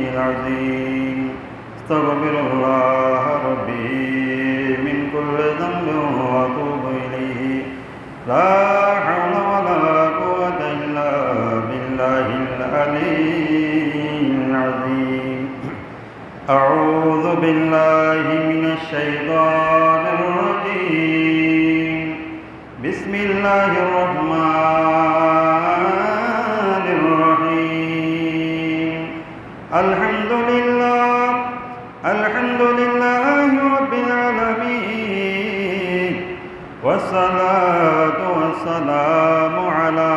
العظيم استغفر الله ربي من كل ذنب واتوب اليه لا حول ولا قوة الا بالله العلي العظيم اعوذ بالله من الشيطان الرجيم بسم الله الرحمن الرحيم الحمد لله رب العالمين والصلاة والسلام على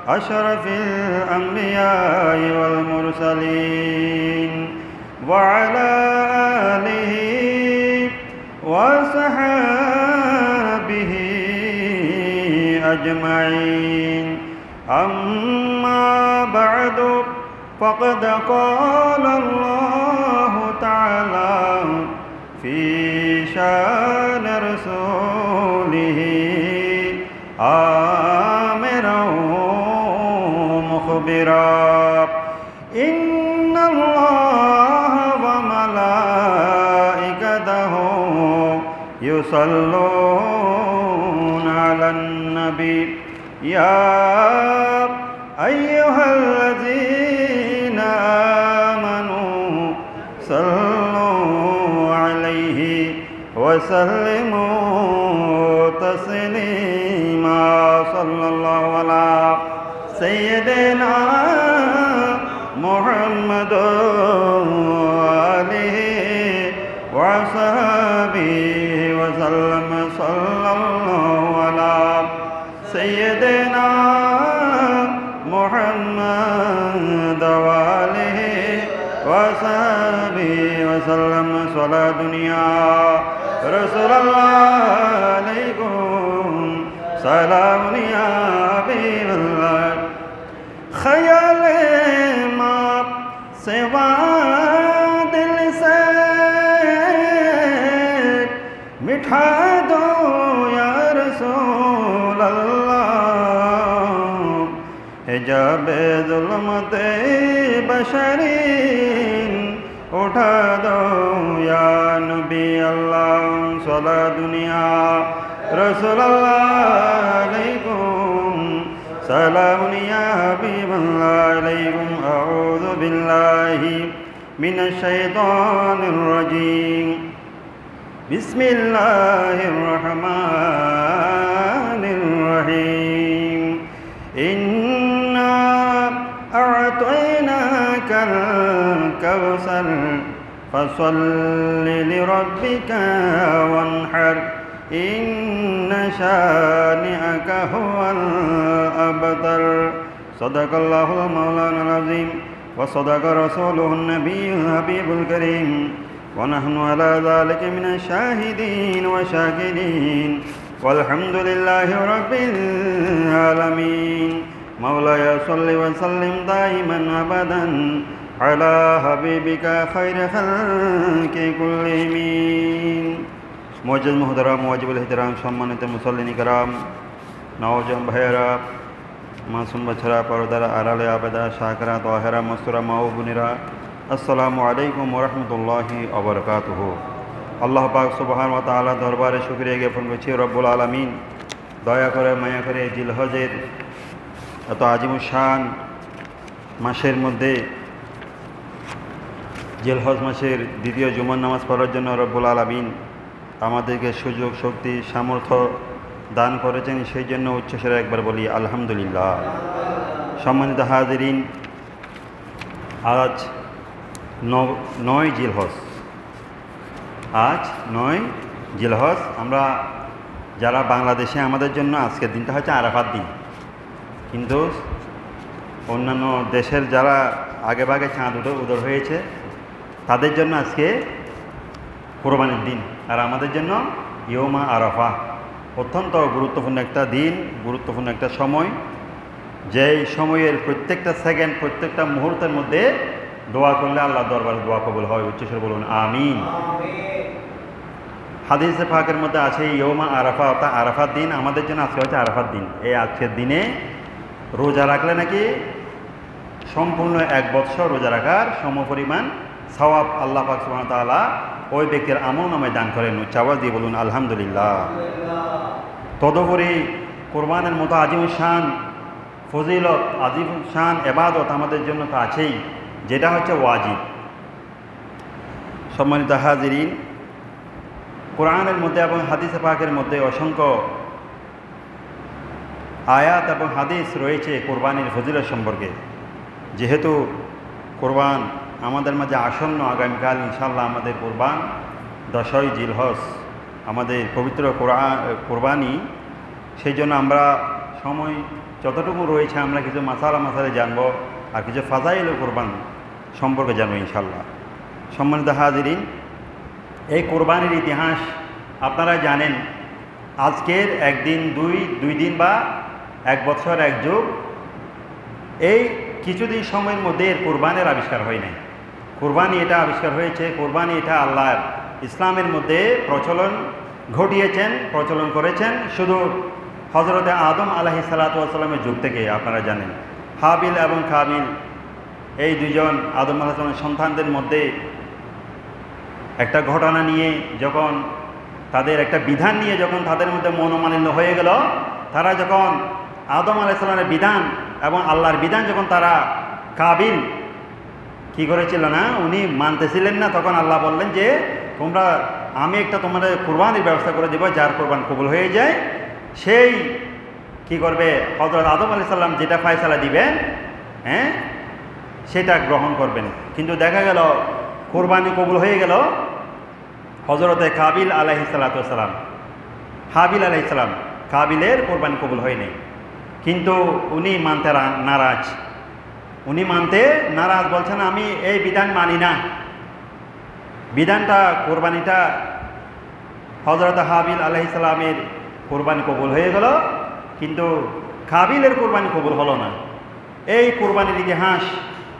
أشرف الأنبياء والمرسلين وعلى آله وصحابه أجمعين أما بعد فقد قال الله تعالى في شان رسوله آمرا مخبرا إن الله وملائكته يصلون على النبي يا أيها الذين آمنوا صلوا عليه وسلموا تسليما صلى الله على سيدنا محمد وآله وصحبه وسلم صلى الله على سيدنا محمد وآله وصحبه وسلم صلاة دنيا رسول الله عليكم سلام يا حبيب الله خیال ماں سوا دل سے مٹھا دو یا رسول اللہ حجاب ظلمت بشرین اٹھا دو یا نبی اللہ صلاة دنیا رسول اللہ علیکم سلام یا حبیب اللہ علیکم اعوذ باللہ من الشیطان الرجیم بسم اللہ الرحمن الرحیم إنا أعطيناك الكوثر فصل لربك وانحر إن شانئك هو الأبتر صدق الله المولانا العظيم وصدق رسوله النبي الحبيب الكريم ونحن على ذلك من الشاهدين والشاكرين والحمد لله رب العالمين مولاي صل وسلم دائما أبدا على حبيبك خير خلق كلهم মুআজ্জাজ মুহতারাম ওয়াজিবুল ইহতিরাম সম্মানিত মুসল্লিন কিরাম নওজওয়ান ভাইয়েরা মাসুম বাচ্চারা পর্দার আড়ালে আবেদা শাকরা তাহেরা মস্তুরা মা ও বোনেরা আসসালামু আলাইকুম ওয়া রাহমাতুল্লাহি ওয়া বারাকাতুহু আল্লাহ পাক সুবহানাহু ওয়া তাআলা দরবারে শুকরিয়া জ্ঞাপন করছি রব্বুল আলামিন দয়া করে মায়া করে জিলহজের এত আজিমুশান মাসের মধ্যে জিলহজ মাসের দ্বিতীয় জুমার নামাজ পড়ার জন্য রব্বুল আলামিন আমাদেরকে সুযোগ শক্তি সামর্থ্য দান করেছেন সেই জন্য উচ্চস্বরে একবার বলি আলহামদুলিল্লাহ। সম্মানিত হাজিরিন, আজ 9 জিলহজ, আজ 9 জিলহজ। আমরা যারা বাংলাদেশে আমাদের জন্য আজকের দিনটা হচ্ছে আরাফাত দিন, কিন্তু অন্যান্য দেশের যারা আগে ভাগে চাঁদ উদয় হয়েছে তাদের জন্য আজকে কোরবানির দিন, আর আমাদের জন্য ইয়ৌমা আরাফা। অত্যন্ত গুরুত্বপূর্ণ একটা দিন, গুরুত্বপূর্ণ একটা সময়, যেই সময়ের প্রত্যেকটা সেকেন্ড প্রত্যেকটা মুহূর্তের মধ্যে দোয়া করলে আল্লাহ দরবারে দোয়া কবুল হয়। উচ্চস্বরে বলুন আমিন। হাদিসে পাকের মধ্যে আছে ইয়ৌমা আরাফা, অর্থাৎ আরাফার দিন। আমাদের জন্য আজকে হচ্ছে আরাফার দিন। এই আজকের দিনে রোজা রাখলে নাকি সম্পূর্ণ 1 বৎসর রোজা রাখার সমপরিমাণ সওয়াব আল্লাহ পাক সুবহানাহু ওয়া তাআলা ওই ব্যক্তির আমলনামায় দান করেন। উচ্চ আওয়াজ দিয়ে বলুন আলহামদুলিল্লাহ। তদুপরি কোরবানের মতো আজিম শান ফজিলত, আজিম শান এবাদত আমাদের জন্য তো আছেই, যেটা হচ্ছে ওয়াজিব। সম্মানিত হাজিরিন, কোরআনের মধ্যে এবং হাদিসে পাকের মধ্যে অসংখ্য আয়াত এবং হাদিস রয়েছে কোরবানির ফজিলত সম্পর্কে। যেহেতু কোরবান আমাদের মাঝে আসন্ন, আগামীকাল ইনশাআল্লাহ আমাদের কোরবান 10ই জিলহজ আমাদের পবিত্র কোরবানি, সেই জন্য আমরা সময় যতটুকু রয়েছে আমরা কিছু মাসালে জানবো আর কিছু ফাজাইল কোরবান সম্পর্কে জানবো ইনশাআল্লাহ। সম্মানিত হাজিরিন, এই কোরবানির ইতিহাস আপনারা জানেন। আজকের একদিন, দুই দিন বা 1 বছর 1 যুগ, এই কিছুদিন সময়ের মধ্যে এর কোরবানের আবিষ্কার হয় নাই। কোরবানি এটা আবিষ্কার হয়েছে, কোরবানি এটা আল্লাহর ইসলামের মধ্যে প্রচলন করেছেন শুধু হজরতে আদম আলাইহিস সালাতু ওয়াস সালামের যুগ থেকে। আপনারা জানেন হাবিল এবং কাবিল এই দুজন আদম আলাইহিস সালামের সন্তানদের মধ্যে একটা ঘটনা নিয়ে যখন তাদের একটা বিধান নিয়ে যখন তাদের মধ্যে মনোমালিন্য হয়ে গেল, তারা যখন আদম আলাইহিস সালামের বিধান এবং আল্লাহর বিধান যখন তারা কাবিল কি করেছিল না, উনি মানতেছিলেন না, তখন আল্লাহ বললেন যে আমি একটা তোমাদের কোরবানির ব্যবস্থা করে দেব, যার কোরবান কবুল হয়ে যায় সেই কি করবে, হযরত আদম আলাইহিস সালাম যেটা ফয়সালা দিবেন, সেটা গ্রহণ করবেন। কিন্তু দেখা গেল কোরবানি কবুল হয়ে গেল হযরতে কাবিল আলাইহিস সালাতু ওয়াস সালাম, হাবিল আলাইহিস সালাম, কাবিলের কোরবানি কবুল হয়নি। কিন্তু উনি মানতে নারাজ, বলছেন আমি এই বিধান মানি না। বিধানটা কোরবানিটা হযরত হাবিল আলাইহিস সালামের কোরবানি কবুল হয়ে গেল, কিন্তু কাবিলের কোরবানি কবুল হলো না। এই কোরবানির ইতিহাস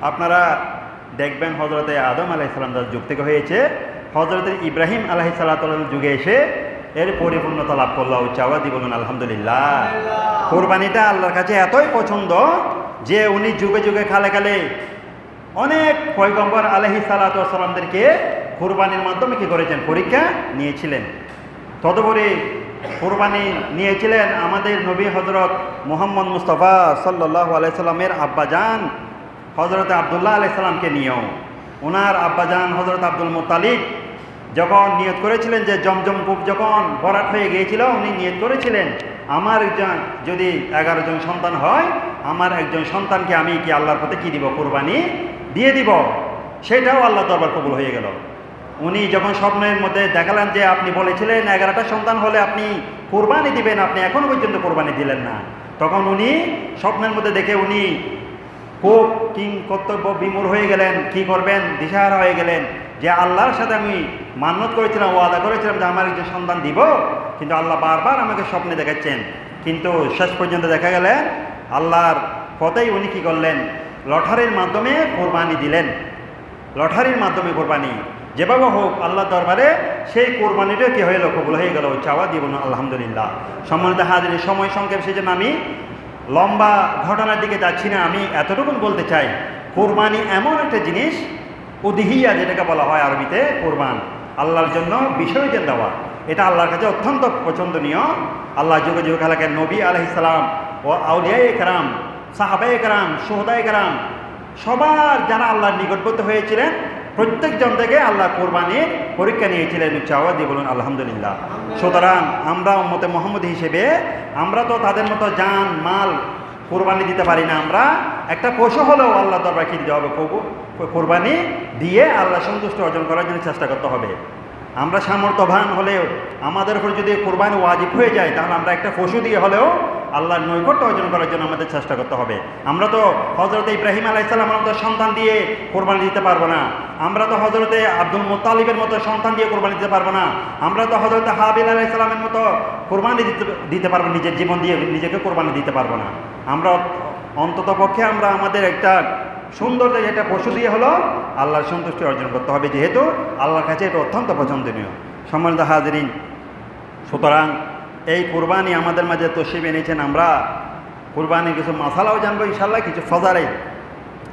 আপনারা দেখবেন হযরতে আদম আলাইহিস সালাম যুগ থেকে হয়েছে, হযরতে ইব্রাহিম আলাইহিস সালামের যুগে এসে এর পরিপূর্ণতা লাভ করলো। উচ্চ আওয়াজ দিয়ে বলুন আলহামদুলিল্লাহ। কোরবানিটা আল্লাহর কাছে এতই পছন্দ যে উনি যুগে যুগে কালে অনেক পয়গম্বর আলাইহিস সালাতু ওয়াস সালামদেরকে কোরবানির মাধ্যমে কি করেছেন, পরীক্ষা নিয়েছিলেন। তদুপরি কোরবানি নিয়েছিলেন আমাদের নবী হযরত মুহাম্মদ মুস্তাফা সাল্লাল্লাহু আলাইহি সাল্লামের আব্বাজান হযরত আব্দুল্লাহ আলাইহিস সালামকে নিয়েও। ওনার আব্বাজান হযরত আব্দুল মুত্তালিব যখন নিয়ত করেছিলেন যে জমজম কূপ যখন ভরাট হয়ে গিয়েছিল, উনি নিয়ত করেছিলেন আমার যদি 11 জন সন্তান হয়, আমার একজন সন্তানকে আমি কি আল্লাহর পথে কি দিব, কোরবানি দিয়ে দিব। সেটাও আল্লাহ দরবার কবুল হয়ে গেল। উনি যখন স্বপ্নের মধ্যে দেখালেন যে আপনি বলেছিলেন 11টা সন্তান হলে আপনি কোরবানি দিবেন, আপনি এখনো পর্যন্ত কোরবানি দিলেন না, তখন উনি স্বপ্নের মধ্যে দেখে উনি খুব কর্তব্য বিমূঢ় হয়ে গেলেন। কি করবেন, দিশাহারা হয়ে গেলেন যে আল্লাহর সাথে আমি মান্যত করেছিলাম, ওয়াদা করেছিলাম যে আমার একজন সন্তান দিব, কিন্তু আল্লাহ বারবার আমাকে স্বপ্নে দেখাচ্ছেন। কিন্তু শেষ পর্যন্ত দেখা গেলেন আল্লাহর পথেই উনি কি করলেন, লটারির মাধ্যমে কোরবানি দিলেন। লটারির মাধ্যমে কোরবানি যেভাবে হোক আল্লাহ দরবারে সেই কোরবানিটা কি হয়ে কবুল হয়ে গেল। চাওয়া দিব না আলহামদুলিল্লাহ। সম্মানিত হাজির, সময় সংক্ষেপ, সেই জন্য আমি লম্বা ঘটনার দিকে যাচ্ছি না। আমি এতটুকু বলতে চাই, কোরবানি এমন একটা জিনিস, উদহিয়া যেটাকে বলা হয় আরবিতে, কোরবান আল্লাহর জন্য বিসর্জন দেওয়া, এটা আল্লাহর কাছে অত্যন্ত পছন্দনীয়। আল্লাহ যুগে যুগে খালাকের নবী আলাইহিস সালাম ও আউলিয়ায়ে কেরাম, সাহাবায়ে কেরাম, শুহাদায়ে কেরাম, সবার যারা আল্লাহর নিকটবর্তী হয়েছিলেন প্রত্যেকজন থেকে আল্লাহ কোরবানির পরীক্ষা নিয়েছিলেন। উচ্চ আওয়াজ দিয়ে বলুন আলহামদুলিল্লাহ। সুতরাং আমরা উম্মতে মুহাম্মদ হিসেবে আমরা তো তাদের মতো জান মাল কোরবানি দিতে পারি না। আমরা একটা পশু হলেও আল্লাহ দরবার কি দিতে হবে, কোরবানি দিয়ে আল্লাহ সন্তুষ্ট অর্জন করার জন্য চেষ্টা করতে হবে। আমরা সামর্থ্যবান হলেও আমাদের উপর যদি কোরবানি ওয়াজিব হয়ে যায়, তাহলে আমরা একটা পশু দিয়ে হলেও আল্লাহর নৈকট্য অর্জন করার জন্য আমাদের চেষ্টা করতে হবে। আমরা তো হযরতে ইব্রাহিম আলাইহিস সালামের মতো সন্তান দিয়ে কোরবানি দিতে পারবো না। আমরা তো হযরতে আব্দুল মুত্তালিবের মতো সন্তান দিয়ে কোরবানি দিতে পারবো না। আমরা তো হযরতে হাবিল আলাইহিস সালামের মতো কোরবানি দিতে পারবো, নিজের জীবন দিয়ে নিজেকে কোরবানি দিতে পারবো না। আমরা অন্তত পক্ষে আমরা আমাদের একটা সুন্দর একটা পশু দিয়ে হলো আল্লাহর সন্তুষ্টি অর্জন করতে হবে, যেহেতু আল্লাহর কাছে এটা অত্যন্ত পছন্দনীয়। সম্মানিত হাজিরিন, সুতরাং এই কোরবানি আমাদের মাঝে তশরিফ এনেছেন। আমরা কোরবানির কিছু মাসালাও জানবো ইনশাআল্লাহ, কিছু ফজাইল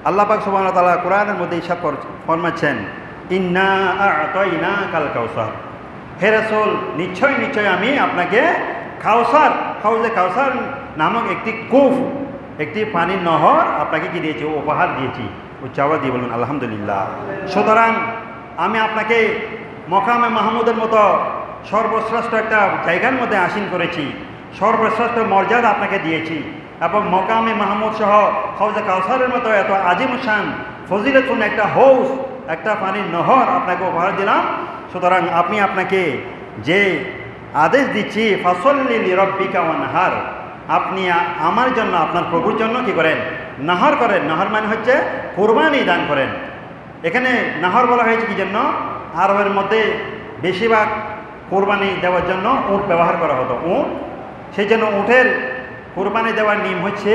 আল্লাহ পাক সুবহানাহু ওয়া তাআলা কোরআনের মধ্যে ইরশাদ ফরমাচ্ছেন, ইন্না আ'তাইনাকাল কাউসার, হে রাসূল নিশ্চয় নিশ্চয় আমি আপনাকে কাউসার, হাউজে কাউসার নামক একটি কূপ, একটি পানির নহর আপনাকে কি দিয়েছি, উপহার দিয়েছি। উচ্চ আওয়াজ দিয়ে বলুন আলহামদুলিল্লাহ। সুতরাং আমি আপনাকে মকামে মাহমুদের মতো সর্বশ্রেষ্ঠ একটা জায়গার মধ্যে আসীন করেছি, সর্বশ্রেষ্ঠ মর্যাদা আপনাকে দিয়েছি, এবং মকামে মাহমুদ সহ হাউজে কাউসারের মতো এত আজিম শান ফজিলতপূর্ণ একটা হাউস, একটা পানির নহর আপনাকে উপহার দিলাম। সুতরাং আপনাকে যে আদেশ দিচ্ছি, ফাসল্লি লিরাব্বিকা ওয়ানহার, আপনি আমার জন্য, আপনার প্রভুর জন্য কি করেন, নাহর করেন। নাহর মানে হচ্ছে কুরবানি দান করেন। এখানে নাহর বলা হয়েছে কি জন্য, আরবের মধ্যে বেশিরভাগ কুরবানি দেওয়ার জন্য উট ব্যবহার করা হতো, উট। সেই জন্য উটের কুরবানি দেওয়ার নিয়ম হচ্ছে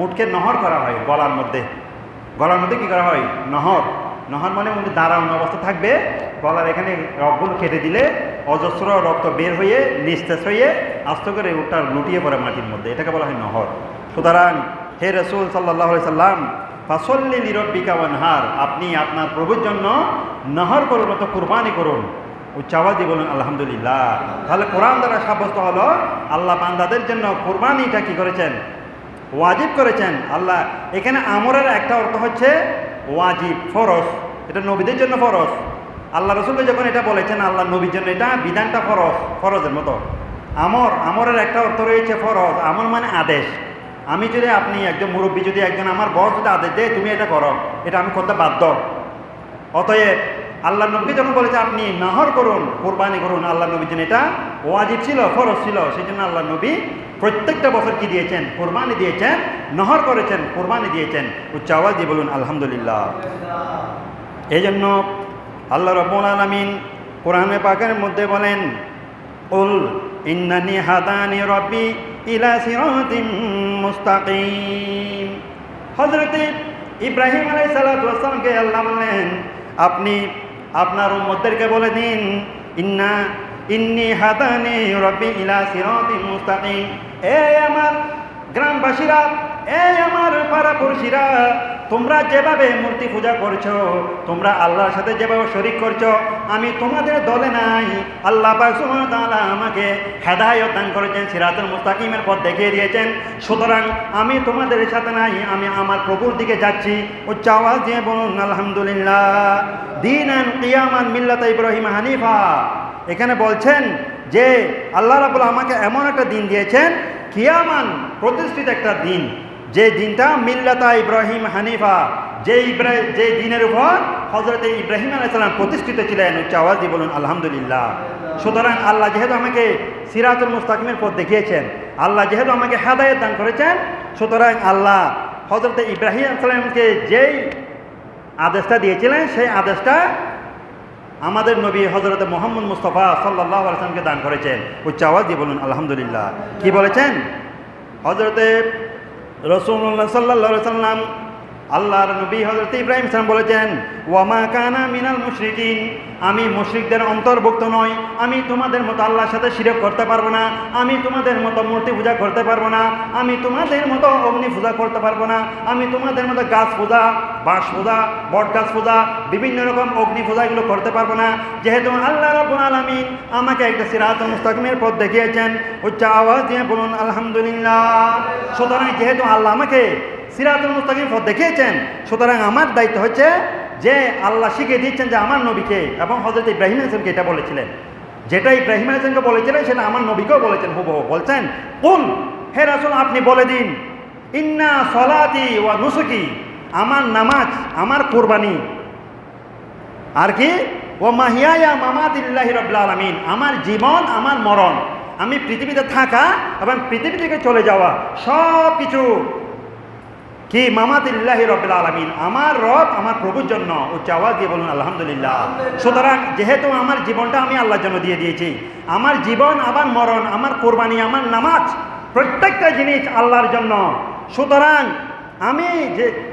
উটকে নহর করা হয় গলার মধ্যে। গলার মধ্যে কি করা হয়, নহর। নহর মানে উনি দাঁড়ানো অবস্থা থাকবে, গলার এখানে রগগুলো কেটে দিলে অজস্র রক্ত বের হয়ে নিস্তেজ হয়ে আস্তে করে উটটা লুটিয়ে পড়ে মাটির মধ্যে, এটাকে বলা হয় নহর। সুতরাং হে রাসূল সাল্লাল্লাহু আলাইহি সাল্লাম, ফাসল্লি লিরাব্বিকা ওয়ানহার, আপনি আপনার প্রভুর জন্য নহর করার মতো কুরবানি করুন। উচ্চ আওয়াজ দিয়ে বলুন আলহামদুলিল্লাহ। তাহলে কোরআন দ্বারা সাব্যস্ত হলো আল্লাহ বান্দাদের জন্য কুরবানিটা কি করেছেন, ওয়াজিব করেছেন। আল্লাহ এখানে আমরের একটা অর্থ হচ্ছে ওয়াজিব, ফরজ, এটা নবীদের জন্য ফরজ। আল্লাহ রসুলকে যখন এটা বলেছেন, আল্লাহ নবীর জন্য এটা বিধানটা ফরজ, ফরজের মতো। আমরের একটা অর্থ রয়েছে ফরজ, আমর মানে আদেশ। আমি যদি, আপনি একজন মুরব্বী, যদি একজন আমার বস যদি আদেশ দেয় তুমি এটা করো, এটা আমি করতে বাধ্য। অতএব আল্লাহ নবী যখন বলেছে আপনি নহর করুন, কোরবানি করুন, আল্লাহ নবীর জন্য এটা ওয়াজিব ছিল, ফরজ ছিল। সেই জন্য আল্লাহ নবী প্রত্যেকটা বছর কি দিয়েছেন, কোরবানি দিয়েছেন, নহর করেছেন, কোরবানি দিয়েছেন। উচ্চ আওয়াজ দিয়ে বলুন আলহামদুলিল্লাহ। এই জন্য আল্লাহ রাব্বুল আলামিন কোরআনে পাকের মধ্যে বলেন, উল ইন্নানি হাদানি রাব্বি ইলা সিরাতিম মুস্তাকিম। হযরত ইব্রাহিম আলাইহিস সালাতু ওয়াস সালামকে আল্লাহ বললেন, আপনি আপনার উম্মতদেরকে বলে দিন, ইন্নি হাদানি রাব্বি ইলা সিরাতিম মুস্তাকিম। এই আমার গ্রামবাসীরা, এই আমার পাড়াপড়শিরা, তোমরা যেভাবে মূর্তি পূজা করছো, তোমরা আল্লাহর সাথে যেভাবে শরীক করছো, আমি তোমাদের দলে নাই। আল্লাহ পাক সুবহানাহু ওয়া তাআলা আমাকে হেদায়েত দান করেছেন, সিরাতুল মুস্তাকিমের পথ দেখিয়ে দিয়েছেন। সুতরাং আমি তোমাদের সাথে নাই, আমি আমার প্রভুর দিকে যাচ্ছি। উচ্চ আওয়াজ দিয়ে বলুন আলহামদুলিল্লাহ। দীনান কিয়ামান মিল্লাত ইব্রাহিম হানিফা। এখানে বলছেন যে আল্লাহ রাব্বুল আমাকে এমন একটা দিন দিয়েছেন, কিয়ামান, প্রতিষ্ঠিত একটা দিন, যে দিনটা মিল্লাতা ইব্রাহিম হানিফা, যে দিনের উপর হযরত ইব্রাহিম আলাইহিস সালাম প্রতিষ্ঠিত ছিলেন। উচ্চ আওয়াজ দিয়ে বলুন আলহামদুলিল্লাহ। সুতরাং আল্লাহ যেহেতু আমাকে সিরাতুল মুস্তাকিমের পথ দেখিয়েছেন, আল্লাহ যেহেতু আমাকে হেদায়েত দান করেছেন, সুতরাং আল্লাহ হযরত ইব্রাহিম আলাইহিস সালামকে যেই আদেশটা দিয়েছিলেন, সেই আদেশটা আমাদের নবী হযরত মুহাম্মদ মুস্তাফা সাল্লাল্লাহু আলাইহি ওয়াসাল্লামকে দান করেছেন। উচ্চ আওয়াজ দিয়ে বলুন আলহামদুলিল্লাহ। কি বলেছেন হযরতে রাসূলুল্লাহ সাল্লাল্লাহু আলাইহি ওয়াসাল্লাম, আল্লাহর নবী হযরত ইব্রাহিম সাল্লাম বলেছেন, ওয়ামা কানা মিনাল মুশরিকিন, আমি মুশরিকদের অন্তর্ভুক্ত নই। আমি তোমাদের মতো আল্লাহর সাথে শিরক করতে পারবো না, আমি তোমাদের মতো মূর্তি পূজা করতে পারবো না, আমি তোমাদের মতো অগ্নি পূজা করতে পারবো না, আমি তোমাদের মতো গাছ পূজা, বাঁশ পূজা, বট গাছ পূজা, বিভিন্ন রকম অগ্নি পূজা এগুলো করতে পারবো না। যেহেতু আল্লাহ রাব্বুল আলামিন আমাকে একটা সিরাতুল মুস্তাকিমের পথ দেখিয়েছেন। উচ্চ আওয়াজ দিয়ে বলুন আলহামদুলিল্লাহ। সুতরাং যেহেতু আল্লাহ আমাকে সিরাতুল মুস্তাকিম পথ দেখিয়েছেন, সুতরাং আমার দায়িত্ব হচ্ছে যে আল্লাহ শিখিয়ে দিচ্ছেন যে আমার নবীকে এবং হযরত ইব্রাহিম আলাইহিস সালামকে এটা বলেছিলেন, যেটা ইব্রাহিম আলাইহিস সালামকে বলেছিলেন সেটা আমার নবীকেও বলেছেন হুবহু। বলছেন, কুল, হে রাসূল আপনি বলে দিন, ইন্না সলাতি ওয়া নুসুকি, আমার নামাজ, আমার কুরবানি, আর কি, ওয়া মাহিয়ায়া মামাতিল্লাহি রাব্বিল আলামিন, আমার জীবন, আমার মরণ, আমি পৃথিবীতে থাকা এবং পৃথিবী থেকে চলে যাওয়া সব কিছু কি, মামাতিল্লাহি রাব্বিল আলামিন, আমার রব, আমার প্রভুর জন্য। উচ্চ আওয়াজ দিয়ে বলুন আলহামদুলিল্লাহ। সুতরাং যেহেতু আমার জীবনটা আমি আল্লাহর জন্য দিয়ে দিয়েছি, আমার জীবন, আমার মরণ, আমার কোরবানি, আমার নামাজ, প্রত্যেকটা জিনিস আল্লাহর জন্য। সুতরাং আমি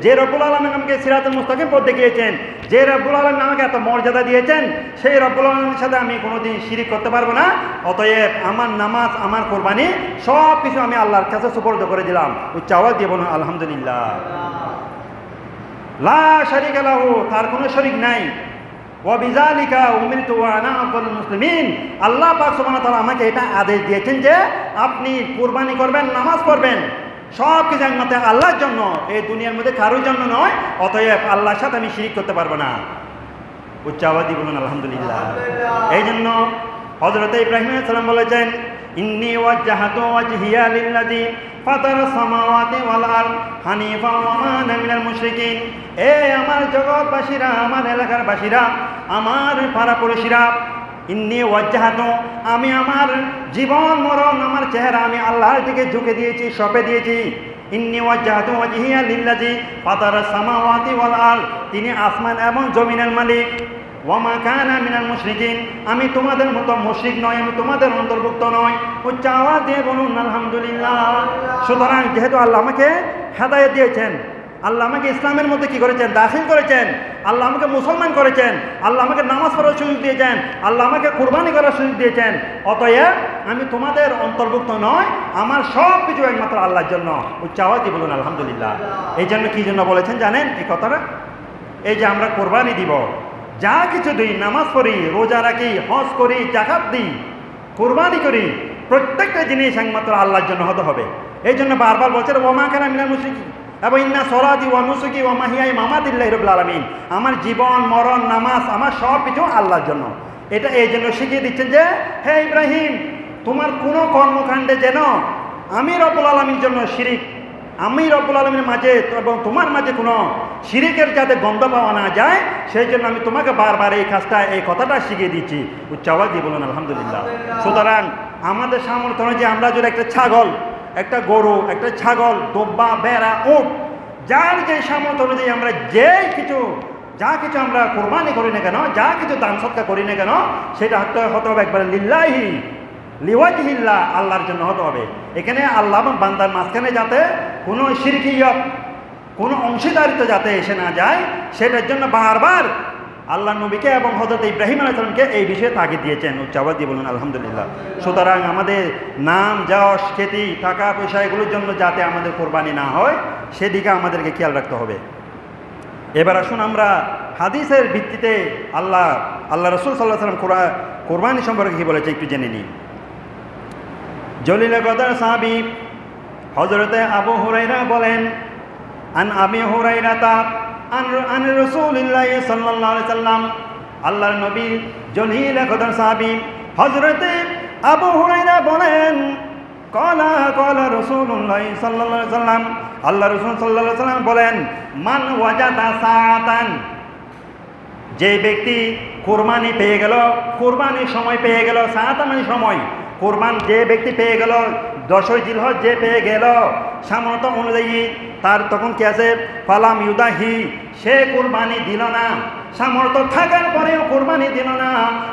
যে রব্বুল আলামিন আমাকে সিরাতুল মুস্তাকিম পথ দেখিয়েছেন, যে রব্বুল আলামিন আমাকে এত মর্যাদা দিয়েছেন, সেই রব্বুল আলামিনের সাথে আমি কোনোদিন শিরিক করতে পারবো না। অতএব আমার নামাজ, আমার কোরবানি সব কিছু আমি আল্লাহর কাছে সুপর্দ করে দিলাম। উচ্চ আওয়াজ দিয়ে বলুন আলহামদুলিল্লাহ। লা শারিকা লাহু, তার কোনো শরীক নাই। ওয়া বিযালিকা উমিরতু ওয়া আনা আফদালুল মুসলিমিন, আল্লাহ পাক সুবহানাহু ওয়া তাআলা আমাকে এটা আদেশ দিয়েছেন যে আপনি কুরবানি করবেন, নামাজ পড়বেন, সব কিছু একমাত্র আল্লাহর জন্য, এই দুনিয়ার মধ্যে কারোর জন্য নয়। অতএব আল্লাহর সাথে আমি শিরিক করতে পারবো না। উচ্চ আওয়াজে বলুন আলহামদুলিল্লাহ। এই জন্য হযরত ইব্রাহিম আলাইহিস সালাম বলেছেন, ইন্নী ওয়াজ্জাহাতু ওয়াজহিয়া লিল্লাযী ফাতারাস সামাওয়াতি ওয়াল আরদ হানিফা ওয়া মা আনা মিনাল মুশরিকিন। এ আমার জগৎবাসীরা, আমার এলাকার বাসীরা, আমার পাড়াপড়শিরা, ইন্নী ওয়াজ্জাহাতু, আমি আমার জীবন মরণ, আমার চেহারা আমি আল্লাহর দিকে ঝুঁকে দিয়েছি, সঁপে দিয়েছি। ইন্নী ওয়াজ্জাহাতু ওয়াজহিয়া লিল্লাযী ফাতারাস সামাওয়াতি ওয়াল আরদ, তিনি আসমান এবং জমিনের মালিক। ওয়া মা কানা মিনাল মুশরিকিন, আমি তোমাদের মতো মুশরিক নয়, আমি তোমাদের অন্তর্ভুক্ত নয়। উচ্চ আওয়াজ দিয়ে বলুন আলহামদুলিল্লাহ। সুতরাং যেহেতু আল্লাহ আমাকে হেদায়েত দিয়েছেন, আল্লাহ আমাকে ইসলামের মধ্যে কি করেছেন, দাখিল করেছেন, আল্লাহ আমাকে মুসলমান করেছেন, আল্লাহ আমাকে নামাজ পড়ার সুযোগ দিয়েছেন, আল্লাহ আমাকে কুরবানি করার সুযোগ দিয়েছেন। অতএব আমি তোমাদের অন্তর্ভুক্ত নয়, আমার সব কিছু একমাত্র আল্লাহর জন্য। উচ্চ আওয়াজ দিয়ে বলুন আলহামদুলিল্লাহ। এই জন্য কি জন্য বলেছেন জানেন এই কথাটা? এই যে আমরা কোরবানি দিব, যা কিছু দিই, নামাজ পড়ি, রোজা রাখি, হজ করি, জাকাত দিই, কুরবানি করি, প্রত্যেকটা জিনিস একমাত্র আল্লাহর জন্য হতে হবে। এই জন্য বারবার বলছেন ওয়া মা কানা মিনাল মুশরিকিন এবং ইন্না সলাতি ওয়া নুসুকি ওয়া মাহিয়াই মামাতিল্লাহি রাব্বিল আলামিন, আমার জীবন মরণ নামাজ আমার সব কিছু আল্লাহর জন্য। এটা এই জন্য শিখিয়ে দিচ্ছেন যে হে ইব্রাহিম, তোমার কোনো কর্মকাণ্ডে যেন আমি রব্বুল আলামিনের জন্য শিরিক, আমি রব্বুল আলামিনের মাঝে এবং তোমার মাঝে কোনো শিরিকের যাতে গন্ধ পাওয়া না যায়, সেই জন্য আমি তোমাকে বারবার এই কাজটা, এই কথাটা শিখিয়ে দিচ্ছি। উচ্চ আওয়াজ দিয়ে বলুন আলহামদুলিল্লাহ। সুতরাং আমাদের সামর্থ্য অনুযায়ী আমরা যদি একটা ছাগল, একটা গরু, একটা ছাগল, দোব্বা, বেড়া, উট, যার যে সামর্থ্য অনুযায়ী আমরা যা কিছু আমরা কোরবানি করি না কেন, যা কিছু দান সৎকার করি না কেন, সেটা হতে হবে একবার লিল্লাহি লিওয়াজহিল্লাহ, আল্লাহর জন্য হতে হবে। এখানে আল্লাহ এবং বান্দার মাঝখানে যাতে কোনো শিরকিয়ত, কোনো অংশীদারিত্ব যাতে এসে না যায়, সেটার জন্য বারবার আল্লাহ নবীকে এবং হযরত ইব্রাহিম আলাইহিস সালামকে এই বিষয়ে তাগিদ দিয়েছেন। উচ্চ আওয়াজ দিয়ে বলুন আলহামদুলিল্লাহ। সুতরাং আমাদের নাম, যশ, খ্যাতি, টাকা পয়সা এগুলোর জন্য যাতে আমাদের কোরবানি না হয়, সেদিকে আমাদেরকে খেয়াল রাখতে হবে। এবার আসুন আমরা হাদিসের ভিত্তিতে আল্লাহ রাসূল সাল্লাল্লাহু আলাইহি ওয়াসাল্লাম কোরবানি সম্পর্কে কী বলেছে একটু জেনে নিই। জলিল কদর সাহাবী হযরতে আবু হুরায়রা বলেন, আন আবি হুরায়রাতা আন রাসূলিল্লাহি সাল্লাল্লাহু আলাইহি সাল্লাম, আল্লাহর নবী জলিল কদর সাহাবী হযরতে আবু হুরায়রা বলেন, ক্বালা রাসূলুল্লাহি সাল্লাল্লাহু আলাইহি সাল্লাম, আল্লাহ রাসূল সাল্লাল্লাহু আলাইহি সাল্লাম বলেন, মান ওয়াজাদা সাআতান, যে ব্যক্তি কুরবানি পেয়ে গেল, কুরবানির সময় পেয়ে গেল, সাআত মানে সময়, কোরবান যে ব্যক্তি পেয়ে গেল, 10ই জিলহজ যে পেয়ে গেল, সামর্থ্য অনুযায়ী তার তখন কি আছে, ফালাম ইউদাহি, সে কোরবানি দিল না, সামর্থ্য থাকার পরেও কোরবানি দিল না,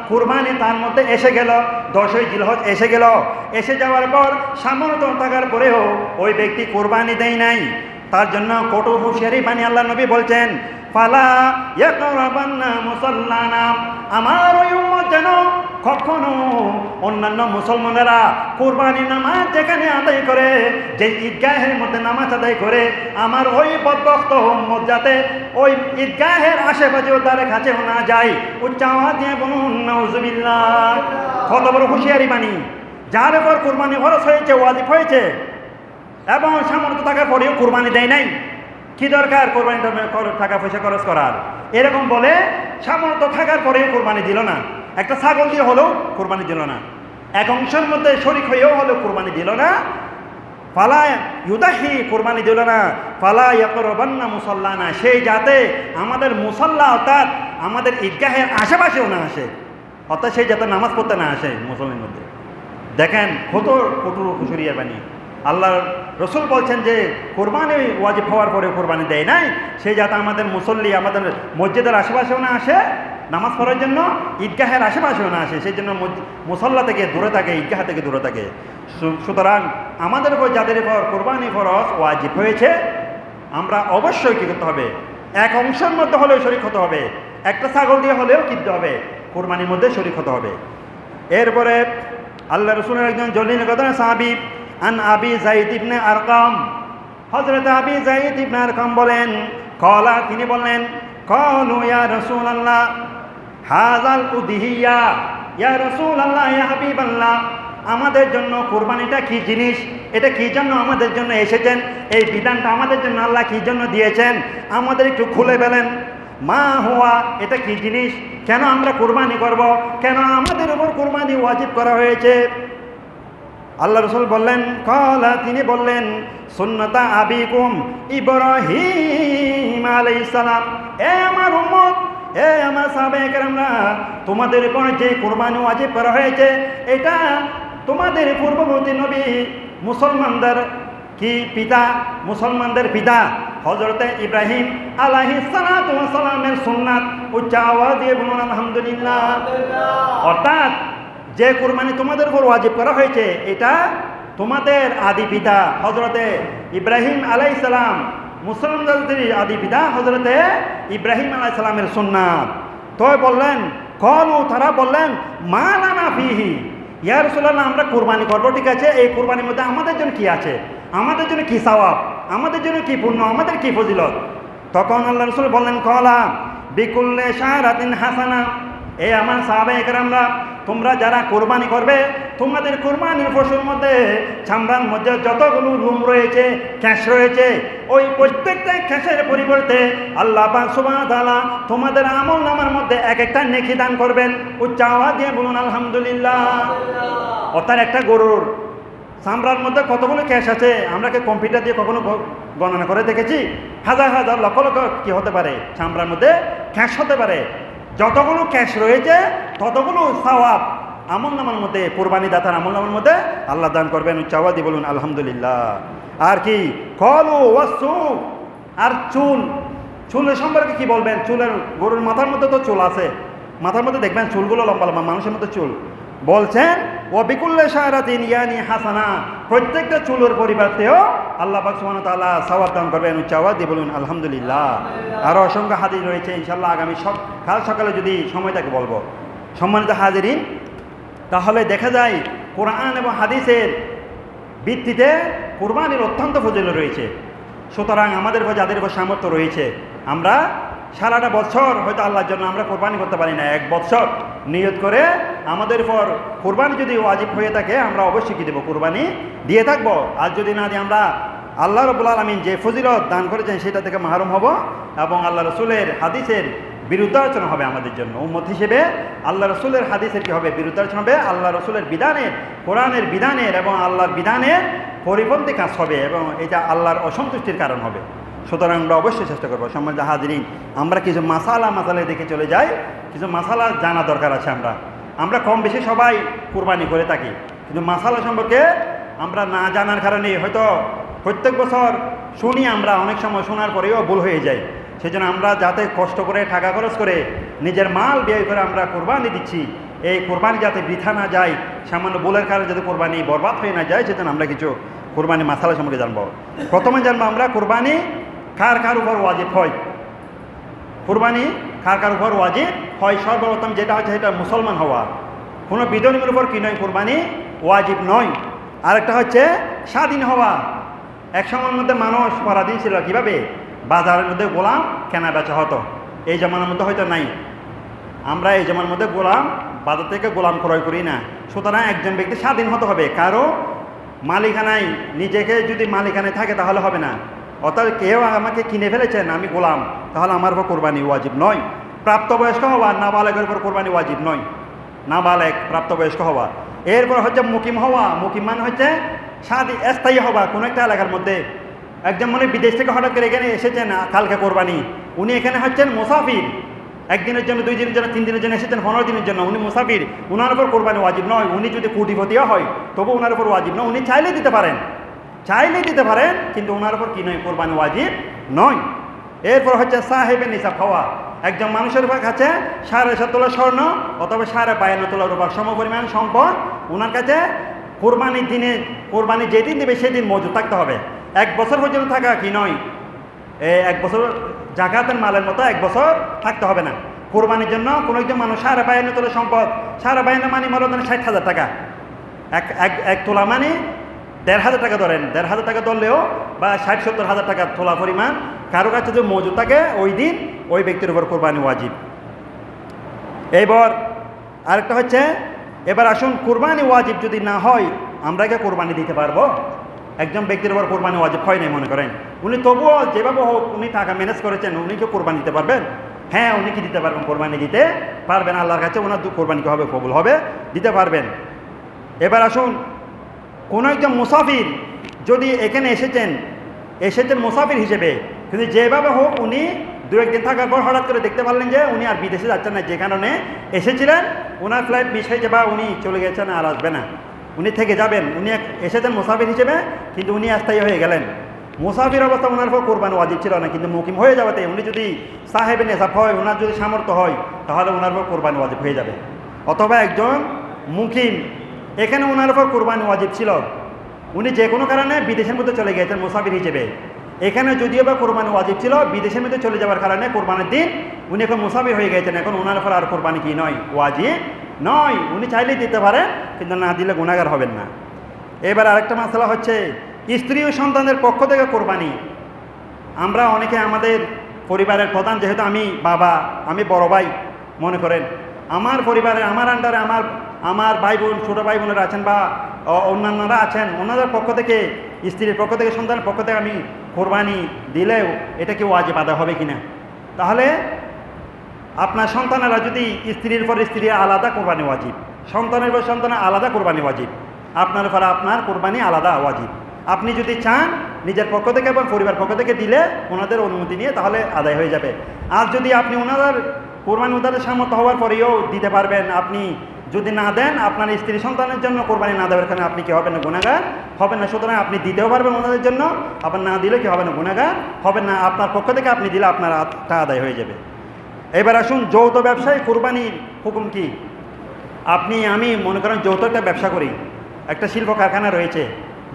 কোরবানি তার মধ্যে এসে গেল, 10ই জিলহজ এসে গেল, এসে যাওয়ার পর সামর্থ্য থাকার পরেও ওই ব্যক্তি কোরবানি দেয় নাই, তার জন্য কঠোর হুঁশিয়ারি বাণী আল্লাহ নবী বলছেন, ফালা ইয়াকরাবান্না মুসাল্লানা, আমার ওই উম্মত যেন কখনো অন্যান্য মুসলমানেরা কোরবানি নামাজ যেখানে আদায় করে, যে ঈদগাহের মধ্যে নামাজ আদায় করে, আমার ওই বদবক্ত উম্মত যাতে ওই ঈদগাহের আশেপাশেও তার কাছেও না যায়। উচ্চ আওয়াজ দিয়ে বলুন নাউজুবিল্লাহ। কত বড় হুঁশিয়ারি বাণী! যার উপর কোরবানি খরচ হয়েছে, ওয়াজিব হয়েছে, এবং সামর্থ্য থাকার পরেও কোরবানি দেয় নাই, কি দরকার কোরবানি টাকা পয়সা খরচ করার? এরকম বলে সামর্থ্য থাকার পরেও কোরবানি দিল না, একটা ছাগল দিয়ে হলেও কোরবানি দিল না, এক অংশের মধ্যে শরিক হয়েও হলেও কোরবানি দিল না, ফালা ইউদাহি, কোরবানি দিল না, ফালা ইয়াকরাবান্না মুসাল্লানা, সেই যাতে আমাদের মুসাল্লা অর্থাৎ আমাদের ঈদগাহের আশেপাশেও না আসে, অর্থাৎ সেই যাতে নামাজ পড়তে না আসে মুসলমানের মধ্যে। দেখেন কঠোর হুঁশিয়ারি বাণী। আল্লাহ রসুল বলছেন যে কোরবানি ওয়াজিব হওয়ার পরে কোরবানি দেয় নাই, সেই যাতে আমাদের মুসল্লি আমাদের মসজিদের আশেপাশেও না আসে নামাজ পড়ার জন্য, ঈদগাহের আশেপাশেও না আসে, সেই জন্য মুসল্লা থেকে দূরে থাকে, ঈদগাহ থেকে দূরে থাকে। সুতরাং আমাদের উপর যাদের উপর কোরবানি ফরজ ওয়াজিব হয়েছে, আমরা অবশ্যই কী করতে হবে, এক অংশের মধ্যে হলেও শরীক হতে হবে, একটা ছাগল দিয়ে হলেও কিনতে হবে, কোরবানির মধ্যে শরীক হতে হবে। এরপরে আল্লাহ রসুলের একজন জলিল কদর সাহাবী আন আবি যায়েদ ইবনে আরকাম, হযরত আবি যায়েদ ইবনে আরকাম বলেন, কলা তিনি বললেন কলু ইয়া রাসূলুল্লাহ হাযাল উদহিয়া ইয়া রাসূলুল্লাহ ইয়া হাবিবাল্লাহ, আমাদের জন্য কুরবানিটা কি জিনিস, এটা কি জন্য আমাদের জন্য এসেছেন, এই বিধানটা আমাদের জন্য আল্লাহ কি জন্য দিয়েছেন, আমাদের একটু খুলে বলেন। মা হুয়া, এটা কি জিনিস, কেন আমরা কুরবানি করব, কেন আমাদের উপর কুরবানি ওয়াজিব করা হয়েছে? আল্লাহ রাসূল বললেন কলা তিনি বললেন সুন্নাতা আবিকুম ইব্রাহিম আলাইহিস সালাম, এ আমার উম্মত, এ আমার সাহাবায়ে কেরামরা, তোমাদের উপর যে কুরবানি ওয়াজিব করা হয়েছে এটা তোমাদের পূর্ববর্তী নবী মুসলমানদের কি পিতা, মুসলমানদের পিতা হযরতে ইব্রাহিম আলাইহিস সালাতু ওয়াস সালামের সুন্নাত। উচ্চ আওয়াজ দিয়ে বলুন আলহামদুলিল্লাহ। অর্থাৎ যে কুরবানি তোমাদের উপর ওয়াজিব করা হয়েছে এটা তোমাদের আদি পিতা হযরতে ইব্রাহিম আলাইহিস সালাম, মুসলমানদের আদি পিতা হযরতে ইব্রাহিম আলাইহিস সালামের সুন্নাত। তো বললেন কলু, তারা বললেন মা লানা ফিহি, ইয়া রাসূলুল্লাহ আমরা কুরবানি করব, ঠিক আছে, এই কুরবানির মধ্যে আমাদের জন্য কি আছে, আমাদের জন্য কি সওয়াব, আমাদের জন্য কি পুণ্য, আমাদের কি ফজিলত? তখন আল্লাহ রাসূল বললেন কলা বিকুল্লি শারাতিন হাসানা, এই আমার সাহাবায়ে কেরামরা, তোমরা যারা কোরবানি করবে তোমাদের কোরবানির পশুর মধ্যে চামড়ার মধ্যে যতগুলো লুম রয়েছে, ক্যাশ রয়েছে, ওই প্রত্যেকটা ক্যাশের পরিবর্তে আল্লাহ পাক সুবহানাহু ওয়া তাআলা তোমাদের আমলনামার মধ্যে এক একটা নেকি দান করবেন। উচ্চ আওয়াজ দিয়ে বলুন আলহামদুলিল্লাহ। অর্থাৎ একটা গরুর চামড়ার মধ্যে কতগুলো ক্যাশ আছে আমরা কি কম্পিউটার দিয়ে কখনো গণনা করে দেখেছি? হাজার হাজার লক্ষ লক্ষ কি হতে পারে চামড়ার মধ্যে ক্যাশ হতে পারে। যতগুলো ক্যাশ রয়েছে ততগুলো সওয়াব আমলনামার মধ্যে, কোরবানি দাতার আমলনামার মধ্যে আল্লাহ দান করবেন। উচ্চ আওয়াজ দিয়ে বলুন আলহামদুলিল্লাহ। আর কি কলু ওয়াসু, আর চুল, চুলের সম্পর্কে কি বলবেন? চুলের, গরুর মাথার মধ্যে তো চুল আছে, মাথার মধ্যে দেখবেন চুলগুলো লম্বা লম্বা, মানুষের মধ্যে চুল। বলছেন ও বিকুল্লি শারাতিন ইয়ানি হাসানা, প্রত্যেকটা চুলের পরিবর্তেও আল্লাহ পাক সুবহানাহু ওয়া তাআলা সওয়াব দান করবেন। উচ্চ আওয়াজ দিয়ে বলুন আলহামদুলিল্লাহ। আরও অসংখ্য হাদিস রয়েছে, ইনশাআল্লাহ আগামী কাল সকালে যদি সময় থাকে বলবো। সম্মানিত হাজিরিন, তাহলে দেখা যায় কোরআন এবং হাদিসের ভিত্তিতে কুরবানির অত্যন্ত ফজিলত রয়েছে। সুতরাং আমাদের যাদের উপর সামর্থ্য রয়েছে, আমরা সারাটা বছর হয়তো আল্লাহর জন্য আমরা কোরবানি করতে পারি না, এক বছর নিয়ত করে আমাদের উপর কোরবানি যদি ওয়াজিব হয়ে থাকে আমরা অবশ্যই কি দেবো, কোরবানি দিয়ে থাকবো। আর যদি না দিয়ে আমরা আল্লাহ রাব্বুল আলামিন যে ফজিলত দান করেছেন সেটা থেকে মাহরুম হব এবং আল্লাহ রসুলের হাদিসের বিরুদ্ধাচরণ হবে। আমাদের জন্য উম্মত হিসেবে আল্লাহ রসুলের হাদিসের কি হবে, বিরুদ্ধাচরণ হবে। আল্লাহ রসুলের বিধানের, কোরআনের বিধানের এবং আল্লাহর বিধানের পরিপন্থী কাজ হবে এবং এটা আল্লাহর অসন্তুষ্টির কারণ হবে। সুতরাং আমরা অবশ্যই চেষ্টা করবো। সম্মানিত হাজিরিন, আমরা কিছু মাসালায় দেখে চলে যাই, কিছু মাসালা জানা দরকার আছে। আমরা কম বেশি সবাই কুরবানি করে থাকি, কিন্তু মাসালা সম্পর্কে আমরা না জানার কারণে হয়তো প্রত্যেক বছর শুনি, আমরা অনেক সময় শোনার পরেও ভুল হয়ে যায়। সেই জন্য আমরা যাতে কষ্ট করে টাকা খরচ করে নিজের মাল ব্যয় করে আমরা কোরবানি দিচ্ছি, এই কোরবানি যাতে বৃথা না যায়, সামান্য ভুলের কারণে যাতে কোরবানি বরবাদ হয়ে না যায়, সেজন্য আমরা কিছু কোরবানি মাসালা সম্পর্কে জানবো। প্রথমে জানবো আমরা কোরবানি কার কার উপর ওয়াজিব হয়। কোরবানি কার কার উপর ওয়াজিব হয়? সর্বপ্রথম যেটা হচ্ছে সেটা মুসলমান হওয়া, কোনো বিধর্মীর উপর কি নয়, কোরবানি ওয়াজিব নয়। আরেকটা হচ্ছে স্বাধীন হওয়া। এক সময়ের মধ্যে মানুষ পরাধীন ছিল, কীভাবে? বাজারের মধ্যে গোলাম কেনা বেচা হতো। এই জামানার মধ্যে হয়তো নাই, আমরা এই জামানার মধ্যে গোলাম, বাজার থেকে গোলাম ক্রয় করি না। সুতরাং একজন ব্যক্তি স্বাধীন হতে হবে, কারো মালিকানায়, নিজেকে যদি মালিকানায় থাকে তাহলে হবে না। অর্থাৎ কেউ আমাকে কিনে ফেলেছেন, আমি গোলাম, তাহলে আমার উপর কোরবানি ওয়াজিব নয়। প্রাপ্তবয়স্ক হওয়া, নাবালেগের উপর কোরবানি ওয়াজিব নয়, নাবালেগ প্রাপ্তবয়স্ক হওয়া। এরপর হচ্ছে মুকিম হওয়া। মুকিম মানে হচ্ছে স্থায়ী হওয়া কোনো একটা এলাকার মধ্যে। একজন মনে বিদেশ থেকে হঠাৎ করে এখানে এসেছেন কালকে কোরবানি, উনি এখানে হচ্ছেন মুসাফির, একদিনের জন্য, 2 দিনের জন্য, 3 দিনের জন্য এসেছেন, 15 দিনের জন্য, উনি মুসাফির, উনার উপর কোরবানি ওয়াজিব নয়। উনি যদি কোটিপতিও হয় তবু ওনার উপর ওয়াজিব নয়। উনি চাইলে দিতে পারেন, কিন্তু ওনার উপর কি নয়, কোরবানি ওয়াজিব নয়। এরপর হচ্ছে সাহেবের নিসাব হওয়া। একজন মানুষের কাছে 7.5 তোলা স্বর্ণ অথবা 52 তোলা রূপার সমপরিমাণ সম্পদ ওনার কাছে কোরবানির দিনে, কোরবানি যেদিন দেবে সেদিন মজুদ থাকতে হবে। 1 বছর পর্যন্ত থাকা কি নয়, 1 বছর জাকাতের মালের মতো 1 বছর থাকতে হবে না। কোরবানির জন্য কোনো একজন মানুষ 52 তোলা সম্পদ, 52 মানে মূলত 60,000 টাকা, এক তোলা মানে 1,500 টাকা ধরেন, 1,500 টাকা ধরলেও বা 60-70 হাজার টাকা তোলা পরিমাণ কারো কাছে যদি মজুদ থাকে ওই দিন ওই ব্যক্তির উপর কোরবানি ওয়াজিব। এবার আরেকটা হচ্ছে, এবার আসুন কোরবানি ওয়াজিব যদি না হয় আমরা কি কোরবানি দিতে পারবো? একজন ব্যক্তির উপর কোরবানি ওয়াজিব হয় নাই মনে করেন, উনি তবুও যেভাবে হোক উনি টাকা ম্যানেজ করেছেন, উনি কি কোরবানি দিতে পারবেন? হ্যাঁ, উনি কি দিতে পারবেন? কোরবানি দিতে পারবেন। আল্লাহর কাছে ওনার কোরবানি কি হবে? কবুল হবে, দিতে পারবেন। এবার আসুন, কোনো একজন মুসাফির যদি এখানে এসেছেন মুসাফির হিসেবে, কিন্তু যেভাবে হোক উনি 2-1 দিন থাকার পর হঠাৎ করে দেখতে পারলেন যে উনি আর বিদেশে যাচ্ছেন না, যে কারণে এসেছিলেন, ওনার ফ্লাইট মিস হয়েছে বা উনি চলে গেছেন আর আসবে না, উনি থেকে যাবেন। উনি এসেছেন মুসাফির হিসেবে কিন্তু উনি অস্থায়ী হয়ে গেলেন। মুসাফির অবস্থা ওনার উপর কোরবানি ওয়াজিব ছিল না, কিন্তু মুকিম হয়ে যাওয়াতে উনি যদি সাহেবে নেশাব হয়, ওনার যদি সামর্থ্য হয়, তাহলে ওনার উপর কোরবানি ওয়াজিব হয়ে যাবে। অথবা একজন মুকিম, এখানে ওনার উপর কোরবানি ওয়াজিব ছিল, উনি যে কোনো কারণে বিদেশের মধ্যে চলে গিয়েছেন মুসাফির হিসেবে, এখানে যদিও বা কোরবানি ওয়াজিব ছিল, বিদেশের মধ্যে চলে যাওয়ার কারণে কোরবানির দিন উনি এখন মুসাফির হয়ে গেছেন, এখন ওনার উপর আর কোরবানি কি নয়? ওয়াজিব নয়। উনি চাইলেই দিতে পারেন, কিন্তু না দিলে গুনাহগার হবেন না। এবার আরেকটা মাসলা হচ্ছে স্ত্রী ও সন্তানদের পক্ষ থেকে কোরবানি। আমরা অনেকে আমাদের পরিবারের প্রধান, যেহেতু আমি বাবা, আমি বড় ভাই, মনে করেন আমার পরিবারে আমার আন্ডারে আমার ভাই বোন, ছোটো ভাই বোনেরা আছেন বা অন্যান্যরা আছেন, ওনাদের পক্ষ থেকে, স্ত্রীর পক্ষ থেকে, সন্তানের পক্ষ থেকে আমি কোরবানি দিলেও এটা কি ওয়াজিব আদায় হবে কিনা? তাহলে আপনার সন্তানেরা যদি স্ত্রীর পর স্ত্রী আলাদা কোরবানি ওয়াজিব, সন্তানের পর সন্তানের আলাদা কোরবানি ওয়াজিব, আপনার পর আপনার কোরবানি আলাদা ওয়াজিব। আপনি যদি চান নিজের পক্ষ থেকে এবং পরিবার পক্ষ থেকে দিলে ওনাদের অনুমতি নিয়ে তাহলে আদায় হয়ে যাবে। আর যদি আপনি ওনাদের কোরবানি ওনাদের সামর্থ্য হওয়ার পরেও দিতে পারবেন, আপনি যদি না দেন আপনার স্ত্রী সন্তানের জন্য কোরবানি না দেওয়ার কারণে আপনি কি হবেন না? গুনাহগার হবেন না। সুতরাং আপনি দিতেও পারবেন ওনাদের জন্য, আবার না দিলে কি হবে না? গুনাহগার হবেন না। আপনার পক্ষ থেকে আপনি দিলে আপনার টা আদায় হয়ে যাবে। এবার আসুন, যৌথ ব্যবসায় কোরবানির হুকুম কি? আমি মনে করেন যৌথ একটা ব্যবসা করি, একটা শিল্প কারখানা রয়েছে,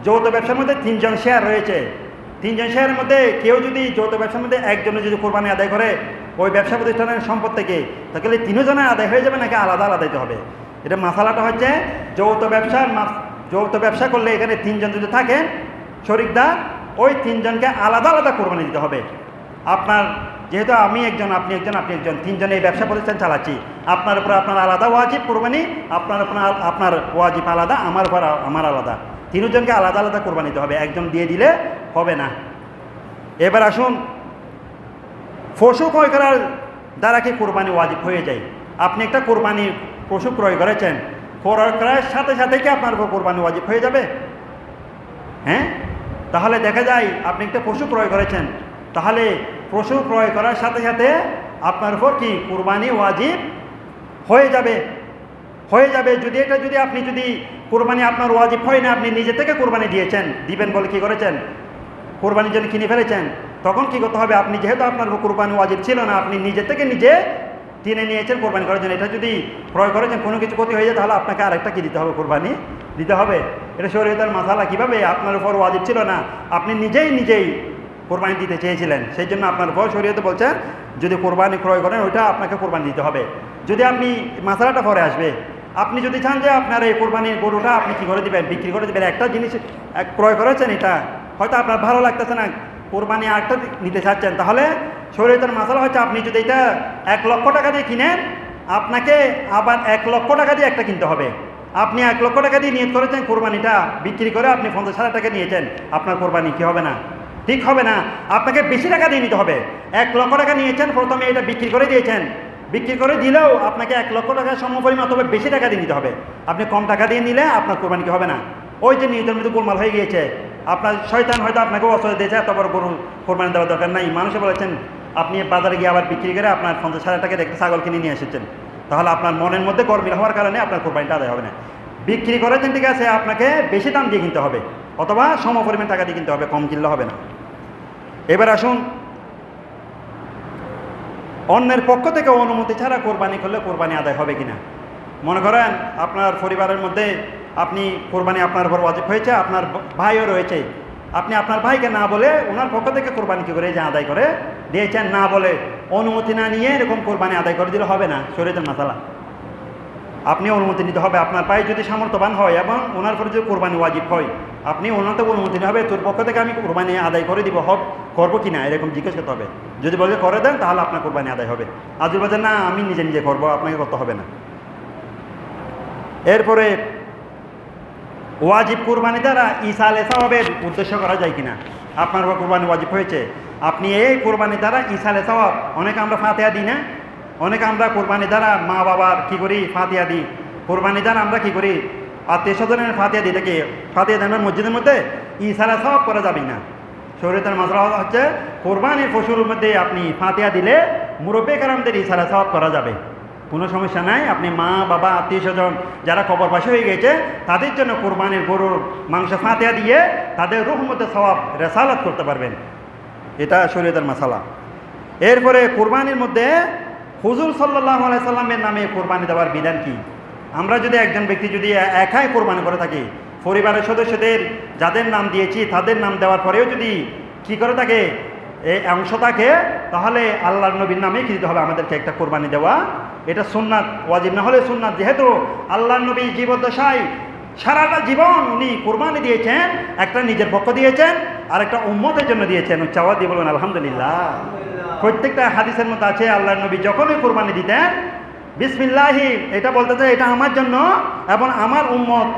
যৌথ ব্যবসার মধ্যে 3 জন শেয়ার রয়েছে। 3 জন শেয়ারের মধ্যে কেউ যদি যৌথ ব্যবসার মধ্যে একজনে যদি কোরবানি আদায় করে ওই ব্যবসা প্রতিষ্ঠানের সম্পদ থেকে, তাহলে 3 জনের আদায় হয়ে যাবে নাকি আলাদা আলাদা দিতে হবে? এটা মাসালাটা হচ্ছে যৌথ ব্যবসা করলে এখানে 3 জন যদি থাকেন শরিকদার, ওই 3 জনকে আলাদা আলাদা কোরবানি দিতে হবে। আপনার যেহেতু আমি একজন, আপনি একজন, আপনি একজন, 3 জনে এই ব্যবসা প্রতিষ্ঠান চালাচ্ছি, আপনার উপর আপনার আলাদা ওয়াজিব কোরবানি, আপনার ওয়াজিব আলাদা, আমার উপর আমার আলাদা, 3 জনকে আলাদা আলাদা কোরবানি দিতে হবে, একজন দিয়ে দিলে হবে না। এবার আসুন, পশু ক্রয় করার দ্বারা কি কোরবানি ওয়াজিব হয়ে যায়? আপনি একটা কোরবানির পশু ক্রয় করেছেন, ক্রয় করার সাথে সাথে কি আপনার উপর কোরবানি ওয়াজিব হয়ে যাবে? হ্যাঁ, তাহলে দেখা যায় আপনি একটা পশু ক্রয় করেছেন, তাহলে পশু ক্রয় করার সাথে সাথে আপনার উপর কি কোরবানি ওয়াজিব হয়ে যাবে। যদি আপনি কোরবানি আপনার ওয়াজিব হয় না, আপনি নিজে থেকে কোরবানি দিবেন বলে কি করেছেন, কোরবানির জন্য কিনে ফেলেছেন, তখন কি করতে হবে? আপনি যেহেতু আপনার কোরবানি ওয়াজিব ছিল না, আপনি নিজে থেকে নিজে কিনে নিয়েছেন কোরবানি করার জন্য, এটা যদি ক্রয় করেছেন কোনো কিছু ক্ষতি হয়ে যায় তাহলে আপনাকে আরেকটা কি দিতে হবে? কোরবানি দিতে হবে। এটা শরীয়তের মাসালা। কিভাবে? আপনার উপর ওয়াজিব ছিল না, আপনি নিজেই কোরবানি দিতে চেয়েছিলেন, সেই জন্য আপনার উপর শরীয়তে বলছেন যদি কোরবানি ক্রয় করেন ওইটা আপনাকে কোরবানি দিতে হবে। যদি আপনি মাসালাটা পরে আসবে, আপনি যদি চান যে আপনার এই কোরবানির গরুটা আপনি কি করে দিবেন, বিক্রি করে দিবেন, একটা জিনিস ক্রয় করেছেন, এটা হয়তো আপনার ভালো লাগতেছে না, কোরবানি আরেকটা নিতে চাচ্ছেন, তাহলে শরীয়তের মাসালা হচ্ছে আপনি যদি এটা 1 লক্ষ টাকা দিয়ে কিনেন, আপনাকে আবার 1 লক্ষ টাকা দিয়ে একটা কিনতে হবে। আপনি 1 লক্ষ টাকা দিয়ে নিয়ত করেছেন কোরবানিটা বিক্রি করে আপনি 50,000 টাকা নিয়েছেন, আপনার কোরবানি কি হবে না? ঠিক হবে না। আপনাকে বেশি টাকা দিয়ে নিতে হবে। 1 লক্ষ টাকা নিয়েছেন, প্রথমে এটা বিক্রি করে দিয়েছেন, বিক্রি করে দিলেও আপনাকে 1 লক্ষ টাকার সমপরিমাণ অথবা বেশি টাকা দিয়ে নিতে হবে। আপনি কম টাকা দিয়ে নিলে আপনার কোরবানি কি হবে না? ওই যে নিয়তের মধ্যে গোলমাল হয়ে গিয়েছে, আপনার শয়তান হয়তো আপনাকে অসহায় দিয়েছে, এত বড় গরু কোরবানি দেওয়ার দরকার নাই। মানুষে বলেছেন আপনি বাজারে গিয়ে আবার বিক্রি করে আপনার 50,000 টাকার একটা ছাগল কিনে নিয়ে এসেছেন, তাহলে আপনার মনের মধ্যে গরমিল হওয়ার কারণে আপনার কোরবানিটা আদায় হবে না। বিক্রি করেছেন ঠিক আছে, আপনাকে বেশি দাম দিয়ে কিনতে হবে অথবা সমপরিমাণ টাকা দিয়ে কিনতে হবে, কম কিনলে হবে না। এবার আসুন, অন্যের পক্ষ থেকে অনুমতি ছাড়া কোরবানি করলে কোরবানি আদায় হবে কিনা? মনে করেন আপনার পরিবারের মধ্যে আপনি কোরবানি আপনার উপর ওয়াজিব হয়েছে, আপনার ভাইও রয়েছে, আপনি আপনার ভাইকে না বলে ওনার পক্ষ থেকে কোরবানি কি করে যে আদায় করে দিয়েছেন, না বলে অনুমতি না নিয়ে এরকম কোরবানি আদায় করে দিলে হবে না, শরীয়তের মাসালা। আপনি অনুমতি নিতে হবে। আপনার পায়ে যদি সামর্থ্যবান হয় এবং ওনার পরে যদি কোরবানি ওয়াজিব হয়, আপনি ওনার থেকে অনুমতি নিতে হবে, তোর পক্ষ থেকে আমি কোরবানি আদায় করে দিব, করবো কি না এরকম জিজ্ঞেস করতে হবে। যদি বলে করে দেন তাহলে আপনার কোরবানি আদায় হবে। আর যদি বলছেন না আমি নিজে নিজে করবো, আপনাকে করতে হবে না। এরপরে ওয়াজিব কোরবানি দ্বারা ইসালে সওয়াবের উদ্দেশ্য করা যায় কিনা। আপনার কোরবানি ওয়াজিব হয়েছে, আপনি এই কোরবানি দ্বারা ইসালে সওয়াব, অনেকে আমরা ফাতিহা দিই না, অনেকে আমরা কোরবানি দ্বারা মা বাবার কি করি ফাতিহা দিই, কোরবানি দ্বারা আমরা কি করি আত্মীয় স্বজনের ফাতিহা দিই, থেকে ফাতিহা দেন মসজিদের মধ্যে ইসালে সওয়াব করা যাবে না। শরীয়তের মাসলা হচ্ছে কোরবানির পশুর মধ্যে আপনি ফাতিহা দিলে মুরব্বি কারামদের ইসালে সওয়াব করা যাবে, কোনো সমস্যা নাই। আপনি মা বাবা আত্মীয় স্বজন যারা কবরবাসী হয়ে গেছে তাদের জন্য কোরবানির গরুর মাংস ফাতিহা দিয়ে তাদের রূহ মধ্যে সওয়াব রেসালাত করতে পারবেন, এটা শরীয়তের মাসালা। এরপরে কোরবানির মধ্যে হুজুর সাল্লাল্লাহু আলাইহি সাল্লামের নামে কোরবানি দেওয়ার বিধান কি। আমরা যদি একজন ব্যক্তি যদি একাই কোরবানি করে থাকি, পরিবারের সদস্যদের যাদের নাম দিয়েছি তাদের নাম দেওয়ার পরেও যদি কি করে থাকে এই অংশ থাকে, তাহলে আল্লাহর নবীর নামে কি দিতে হবে আমাদেরকে একটা কোরবানি দেওয়া। এটা সুন্নাত, ওয়াজিব না হলে সুন্নাত। যেহেতু আল্লাহর নবী জীবদ্দশায় সারাটা জীবন উনি কোরবানি দিয়েছেন, একটা নিজের পক্ষ দিয়েছেন আর একটা উম্মতের জন্য দিয়েছেন। চাওয়া দিয়ে বলবেন আলহামদুলিল্লাহ। প্রত্যেকটা হাদিসের মধ্যে আছে আল্লাহর নবী যখনই কোরবানি দিতেন বিসমিল্লাহি এটা বলতে চাই এটা আমার জন্য এবং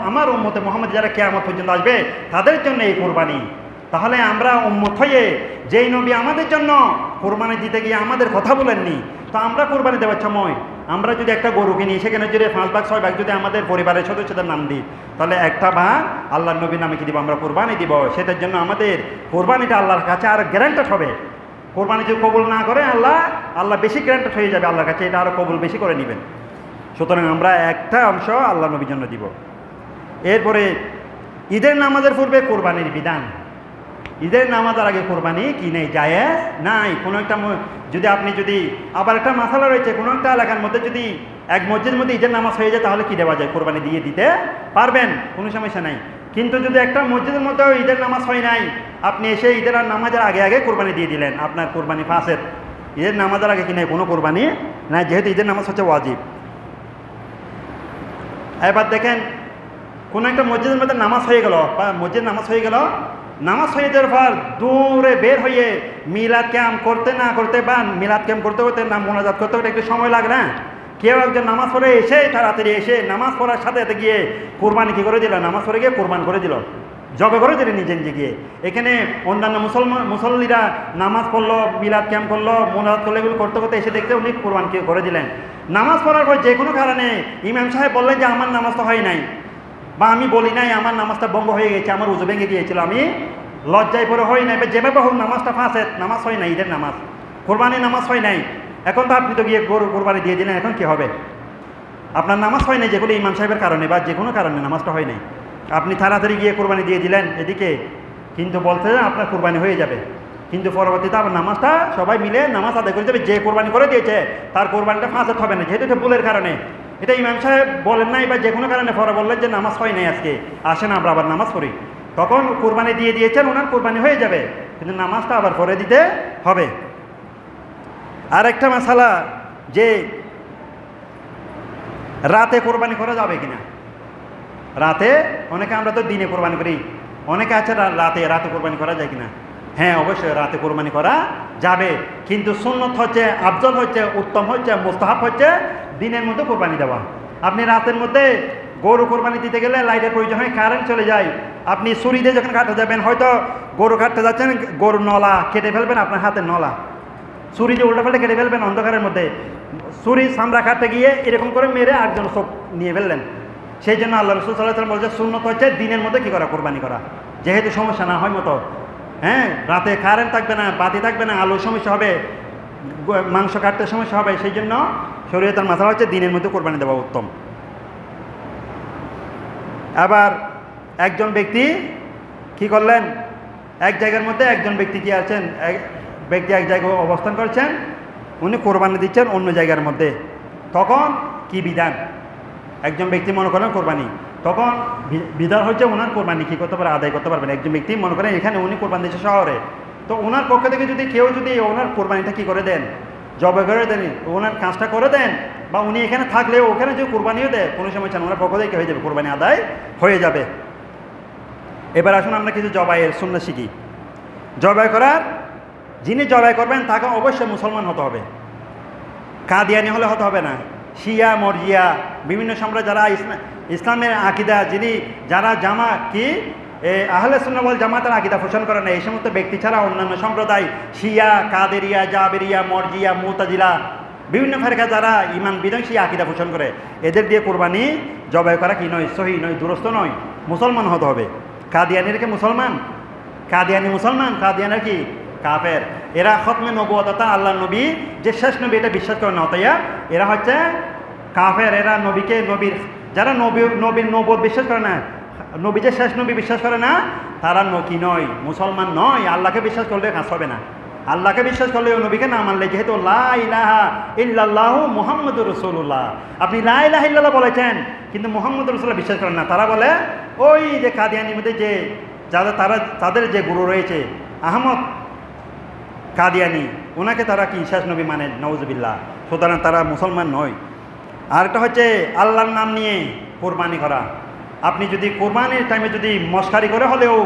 আমার উম্মতে মুহাম্মদ যারা কিয়ামত পর্যন্ত আসবে তাদের জন্য এই কোরবানি। তাহলে আমরা উম্মত হয়ে যেই নবী আমাদের জন্য কোরবানি দিতে গিয়ে আমাদের কথা বলেননি, তো আমরা কোরবানি দেওয়ার সময় আমরা যদি একটা গরু কিনি, সেখানে যদি 5 ভাগ 6 ভাগ যদি আমাদের পরিবারের সদস্যদের নাম দিই, তাহলে একটা ভাগ আল্লাহর নবীর নামে কি দিব, আমরা কোরবানি দিব। সেটার জন্য আমাদের কোরবানিটা আল্লাহর কাছে আর গ্যারান্টেড হবে। কোরবানি যদি কবুল না করে আল্লাহ বেশি গ্যারান্টেড হয়ে যাবে আল্লাহর কাছে, এটা আরও কবুল বেশি করে নেবেন। সুতরাং আমরা একটা অংশ আল্লাহ নবীর জন্য দিব। এরপরে ঈদের নামাজের পূর্বে কোরবানির বিধান। ঈদের নামাজের আগে কোরবানি কি নেই, জায়েজ নাই। কোনো একটা যদি আপনি যদি আবার একটা মাসালা রয়েছে, কোনো একটা এলাকার মধ্যে যদি এক মসজিদের মধ্যে ঈদের নামাজ হয়ে যায় তাহলে কি দেওয়া যায়, কোরবানি দিয়ে দিতে পারবেন, কোনো সমস্যা নাই। কিন্তু যদি একটা মসজিদের মধ্যেও ঈদের নামাজ হয় নাই, আপনি এসে ঈদের নামাজের আগে আগে কোরবানি দিয়ে দিলেন, আপনার কোরবানি ফাঁসের। ঈদের নামাজের আগে কি নেই, কোনো কোরবানি নাই, যেহেতু ঈদের নামাজ হচ্ছে ওয়াজিব। এবার দেখেন কোনো একটা মসজিদের মধ্যে নামাজ হয়ে গেল বা মসজিদ নামাজ হয়ে গেল, নামাজ হয়ে যাওয়ার পর দূরে বের হয়ে মিলাদ ক্যাম্প করতে না করতে বা মিলাদ ক্যাম্প করতে করতে নাম মোনাজাত করতে করতে একটু সময় লাগে না। কেউ একজন নামাজ পড়ে এসে তাড়াতাড়ি এসে নামাজ পড়ার সাথে সাথে গিয়ে কোরবানি কী করে দিল, নামাজ পড়ে গিয়ে কোরবান করে দিল, জবে করে দিলেন নিজে নিজে গিয়ে। এখানে অন্যান্য মুসল্লিরা নামাজ পড়লো, মিলাদ ক্যাম্প করলো, মোনাজাত করলো, এগুলো করতে করতে এসে দেখতে উনি কোরবান করে দিলেন। নামাজ পড়ার পর যে কোনো কারণে ইমাম সাহেব বললেন যে আমার নামাজ তো হয় নাই, বা আমি বলি নাই আমার নামাজটা ভঙ্গ হয়ে গেছে, আমার উজু ভেঙে গিয়েছিল, আমি লজ্জায় পরে হয় নাই, বা যেভাবে হোক নামাজটা ফাঁসে, নামাজ হয় নাই, ঈদের নামাজ, কোরবানির নামাজ হয় নাই। এখন তো আপনি তো গিয়ে গরু কোরবানি দিয়ে দিলেন, এখন কি হবে? আপনার নামাজ হয় নাই যেগুলো ইমাম সাহেবের কারণে বা যে কোনো কারণে নামাজটা হয় নাই, আপনি তাড়াতাড়ি গিয়ে কোরবানি দিয়ে দিলেন এদিকে, কিন্তু বলতে আপনার কোরবানি হয়ে যাবে, কিন্তু পরবর্তীতে আবার নামাজটা সবাই মিলে নামাজ আদায় করে যাবে। যে কোরবানি করে দিয়েছে তার কোরবানিটা ফাঁসে হবে না, যেহেতু এটা ভুলের কারণে। এটা ইমাম সাহেব বলেন নাই বা যে কোনো কারণে পরে বললেন যে নামাজ হয় নাই আজকে, আসেন আমরা আবার নামাজ পড়ি, তখন কোরবানি দিয়ে দিয়েছেন, ওনার কোরবানি হয়ে যাবে, কিন্তু নামাজটা আবার পরে দিতে হবে। আর একটা মাসালা যে রাতে কোরবানি করা যাবে কিনা। রাতে অনেকে আমরা তো দিনে কোরবানি করি, অনেকে আছে রাতে কোরবানি করা যায় কিনা। হ্যাঁ অবশ্যই রাতে কোরবানি করা যাবে, কিন্তু সুন্নত হচ্ছে, আফজল হচ্ছে, উত্তম হচ্ছে, মুস্তাহাব হচ্ছে দিনের মধ্যে কোরবানি দেওয়া। আপনি রাতের মধ্যে গরু কোরবানি দিতে গেলে লাইটের প্রয়োজন হয়, কারেন্ট চলে যায়, আপনি ছুরি দিয়ে যখন কাটতে যাবেন, হয়তো গরু কাটতে যাচ্ছেন, গরুর নলা কেটে ফেলবেন, আপনার হাতের নলা ছুরি দিয়ে উল্টা পাল্টে কেটে ফেলবেন অন্ধকারের মধ্যে, ছুরি চামড়া কাটতে গিয়ে এরকম করে মেরে আরেকজন চোখ নিয়ে ফেললেন। সেই জন্য আল্লাহ রাসূল সাল্লাল্লাহু আলাইহি ওয়াসাল্লাম বলছে সুন্নত হচ্ছে দিনের মধ্যে কী করা, কোরবানি করা, যেহেতু সমস্যা না হয় মতো। হ্যাঁ রাতে কারেন্ট থাকবে না, বাতি থাকবে না, আলোর সমস্যা হবে, মাংস কাটতে সমস্যা হবে, সেই জন্য শরীয়তের মাসালা হচ্ছে দিনের মধ্যে কোরবানি দেওয়া উত্তম। আবার একজন ব্যক্তি কি করলেন, এক জায়গার মধ্যে একজন ব্যক্তি কি আছেন, ব্যক্তি এক জায়গায় অবস্থান করছেন, উনি কোরবানি দিচ্ছেন অন্য জায়গার মধ্যে, তখন কি বিধান? একজন ব্যক্তি মনে করেন কোরবানি, তখন বিধান হচ্ছে ওনার কোরবানি কী করতে পারে, আদায় করতে পারবেন। একজন ব্যক্তি মনে করেন এখানে উনি কোরবানি দিচ্ছে শহরে, তো ওনার পক্ষ থেকে যদি কেউ যদি ওনার কোরবানিটা কী করে দেন, জবাই করে দেন, ওনার কাজটা করে দেন, বা উনি এখানে থাকলেও ওখানে যে কোরবানিও দেয় কোনো সময় চান ওনার পক্ষ থেকে হয়ে যাবে, কোরবানি আদায় হয়ে যাবে। এবার আসুন আমরা কিছু জবাইয়ের সুন্নাত শিখি। জবাই করার, যিনি জবাই করবেন তাকে অবশ্যই মুসলমান হতে হবে, কাদিয়ানি হলে হতে হবে না। শিয়া মরজিয়া বিভিন্ন সম্প্রদায় যারা ইসলামের আকিদা যারা আহলে সুন্নাহ ওয়াল জামাতের আকিদা পোষণ করে না, এই সমস্ত ব্যক্তি ছাড়া অন্যান্য সম্প্রদায় শিয়া, কাদেরিয়া, জাবেরিয়া, মরজিয়া, মুতাজিলা বিভিন্ন ফেরকা যারা ইমান বিধ্বংসী আকিদা পোষণ করে, এদের দিয়ে কোরবানি জবাই করা কি নয়, সহি নয়, দুরস্ত নয়, মুসলমান হতে হবে। কাদিয়ানির কি মুসলমান? কাদিয়ানি মুসলমান, কাদিয়ানের কি কাফের। এরা খতমে নবুয়ত অর্থাৎ আল্লাহ নবী যে শেষ নবী এটা বিশ্বাস করে না, অতএব এরা হচ্ছে কাফের। এরা যারা নবীর নবুয়ত বিশ্বাস করে না, নবী যে শেষ নবী বিশ্বাস করে না, তারা কি নয়, মুসলমান নয়। আল্লাহকে বিশ্বাস করলে কাজ হবে না, আল্লাহকে বিশ্বাস করলে ওই নবীকে না মানলে, যেহেতু লা ইলাহা ইল্লাল্লাহু মুহাম্মাদুর রাসূলুল্লাহ, আপনি লা ইলাহা ইল্লাল্লাহ বলেছেন কিন্তু মুহাম্মাদুর রাসূলুল্লাহ বিশ্বাস করেন না, তারা বলে ওই যে কাদিয়ানির মধ্যে যে তাদের যে গুরু রয়েছে আহমদ কাদিয়ানি, ওনাকে তারা কি শেষ নবী মানে, নাউজুবিল্লাহ। সুতরাং তারা মুসলমান নয়। আর একটা হচ্ছে আল্লাহর নাম নিয়ে কোরবানি করা। আপনি যদি কোরবানির টাইমে যদি মস্কারি করে হলেও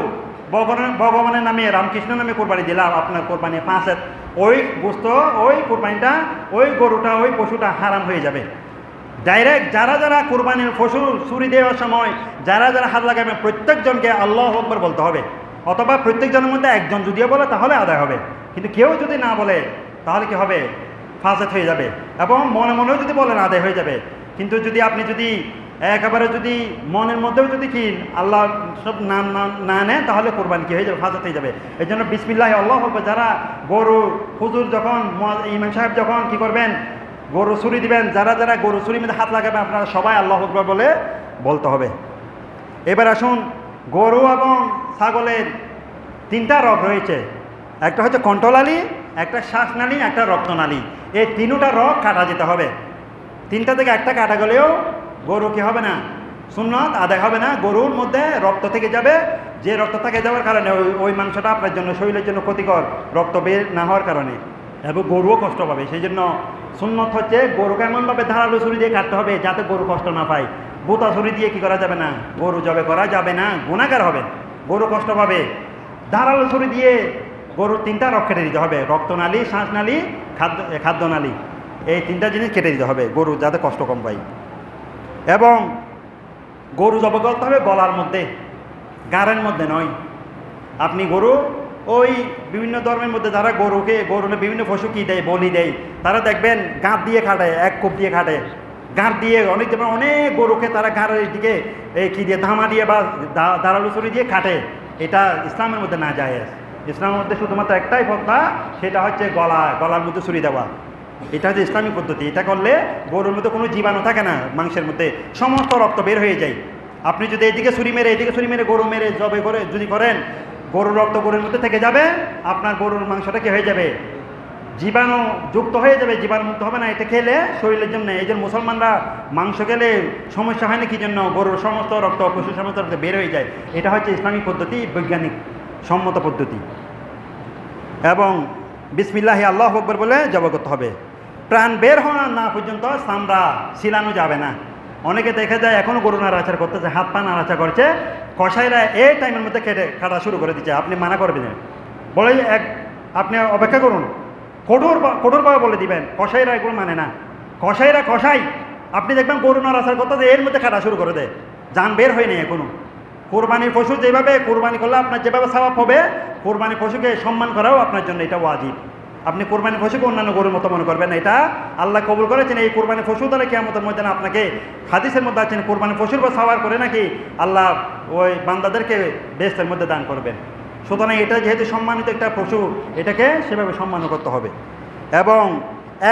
ভগবানের নামে, রামকৃষ্ণ নামে কোরবানি দিলাম, আপনার কোরবানি পাঁচের ওই গোস্ত, ওই কোরবানিটা, ওই গরুটা, ওই পশুটা হারাম হয়ে যাবে। ডাইরেক্ট যারা কোরবানির পশু ছুরি দেওয়ার সময় যারা হাত লাগাবে প্রত্যেকজনকে আল্লাহু আকবার বলতে হবে, অথবা প্রত্যেকজনের মধ্যে একজন যদিও বলে তাহলে আদায় হবে, কিন্তু কেউ যদি না বলে তাহলে কি হবে, ফাসেদ হয়ে যাবে। এবং মনে মনেও যদি বলেন আদায় হয়ে যাবে। কিন্তু আপনি যদি একেবারে যদি মনের মধ্যেও যদি কি আল্লাহ সব নাম না নেন তাহলে কোরবানি কি হয়ে যাবে, ফাসেদ হয়ে যাবে। এই জন্য বিসমিল্লাহ আল্লাহু আকবার, যারা গরু হুজুর যখন ইমাম সাহেব যখন কি করবেন গরু ছুরি দিবেন, যারা গরু ছুরির মধ্যে হাত লাগাবেন আপনারা সবাই আল্লাহু আকবার বলে বলতে হবে। এবার আসুন, গরু এবং ছাগলের তিনটা রগ রয়েছে, একটা হচ্ছে কণ্ঠনালী, একটা শ্বাসনালী, একটা রক্তনালী। এই তিনটা রগ কাটা যেতে হবে। তিনটা থেকে একটা কাটা গেলেও গরু কি হবে না, সুন্নত আদায় হবে না। গরুর মধ্যে রক্ত থেকে যাবে, যে রক্ত থেকে যাওয়ার কারণে ওই মাংসটা আপনার জন্য, শরীরের জন্য ক্ষতিকর, রক্ত বের না হওয়ার কারণে, এবং গরুও কষ্ট পাবে। সেই জন্য সুন্নত হচ্ছে গরুকে এমনভাবে ধারালো ছুরি দিয়ে কাটতে হবে যাতে গরু কষ্ট না পায়। বোতা ছুরি দিয়ে কি করা যাবে না, গরু জবাই করা যাবে না, গুনাহগার হবে, গরু কষ্ট পাবে। ধারালো ছুরি দিয়ে গরুর তিনটা রগ কেটে দিতে হবে, রক্তনালী, শ্বাসনালী, খাদ্যনালী, এই তিনটা জিনিস কেটে দিতে হবে গরু যাতে কষ্ট কম পায়। এবং গরু জবাই করতে হবে গলার মধ্যে, গাড়ের মধ্যে নয়। আপনি গরু ওই বিভিন্ন ধর্মের মধ্যে যারা গরুর বিভিন্ন পশু কি দেয়, বলি দেয়, তারা দেখবেন গাঁট দিয়ে খাটে, এক কোপ দিয়ে খাটে, গাঁট দিয়ে অনেক গরুকে তারা গাঁড়ের দিকে কি দিয়ে, ধামা দিয়ে বা দাঁড়ালু ছুরি দিয়ে খাটে। এটা ইসলামের মধ্যে না যায়। ইসলামের মধ্যে শুধুমাত্র একটাই পন্থা, সেটা হচ্ছে গলার মধ্যে ছুরি দেওয়া। এটা হচ্ছে ইসলামিক পদ্ধতি। এটা করলে গরুর মধ্যে কোনো জীবাণু থাকে না, মাংসের মধ্যে সমস্ত রক্ত বের হয়ে যায়। আপনি যদি এদিকে ছুরি মেরে গরু মেরে জবাই করে যদি করেন, গরুর রক্ত গরুর মধ্যে থেকে যাবে, আপনার গরুর মাংসটা কি হয়ে যাবে, জীবাণু যুক্ত হয়ে যাবে, জীবাণুমুক্ত হবে না। এটা খেলে শরীরের জন্য, এই জন্য মুসলমানরা মাংস খেলে সমস্যা হয় না, কি জন্য, গরুর সমস্ত রক্ত, পশুর সমস্ত রক্ত বের হয়ে যায়। এটা হচ্ছে ইসলামিক পদ্ধতি, বৈজ্ঞানিক সম্মত পদ্ধতি। এবং বিসমিল্লাহি আল্লাহু আকবার বলে জবাই করতে হবে। প্রাণ বের হওয়া না পর্যন্ত চামড়া ছিলানো যাবে না। অনেকে দেখা যায় এখনও গরু নাড়াচাড়া করতেছে, হাত পা নাড়াচাড়া করছে, কসাইরা এই টাইমের মধ্যে কাটা শুরু করে দিচ্ছে। আপনি মানা করবেন, বলে আপনি অপেক্ষা করুন, কঠোরভাবে বলে দিবেন। কসাইরা এগুলো মানে না, কসাই আপনি দেখবেন গরু নাড়াচাড়া করতেছে, এর মধ্যে কাটা শুরু করে দেয়, জান বের হয় নাই এখনো। কোরবানির পশু যেভাবে কোরবানি করলে আপনার যেভাবে সওয়াব হবে, কোরবানির পশুকে সম্মান করাও আপনার জন্য এটা ওয়াজিব। আপনি কোরবানির পশুকে অন্যান্য গরুর মতো মনে করবেন না, এটা আল্লাহ কবুল করেছেন। এই কোরবানির পশু দ্বারা কিয়ামতের মধ্যে আপনাকে হাদিসের মধ্যে আছেন, কোরবানির পশুর বা সাওয়ার করে নাকি আল্লাহ ওই বান্দাদেরকে বেহেশতের মধ্যে দান করবেন। সুতরাং এটা যেহেতু সম্মানিত একটা পশু, এটাকে সেভাবে সম্মান করতে হবে। এবং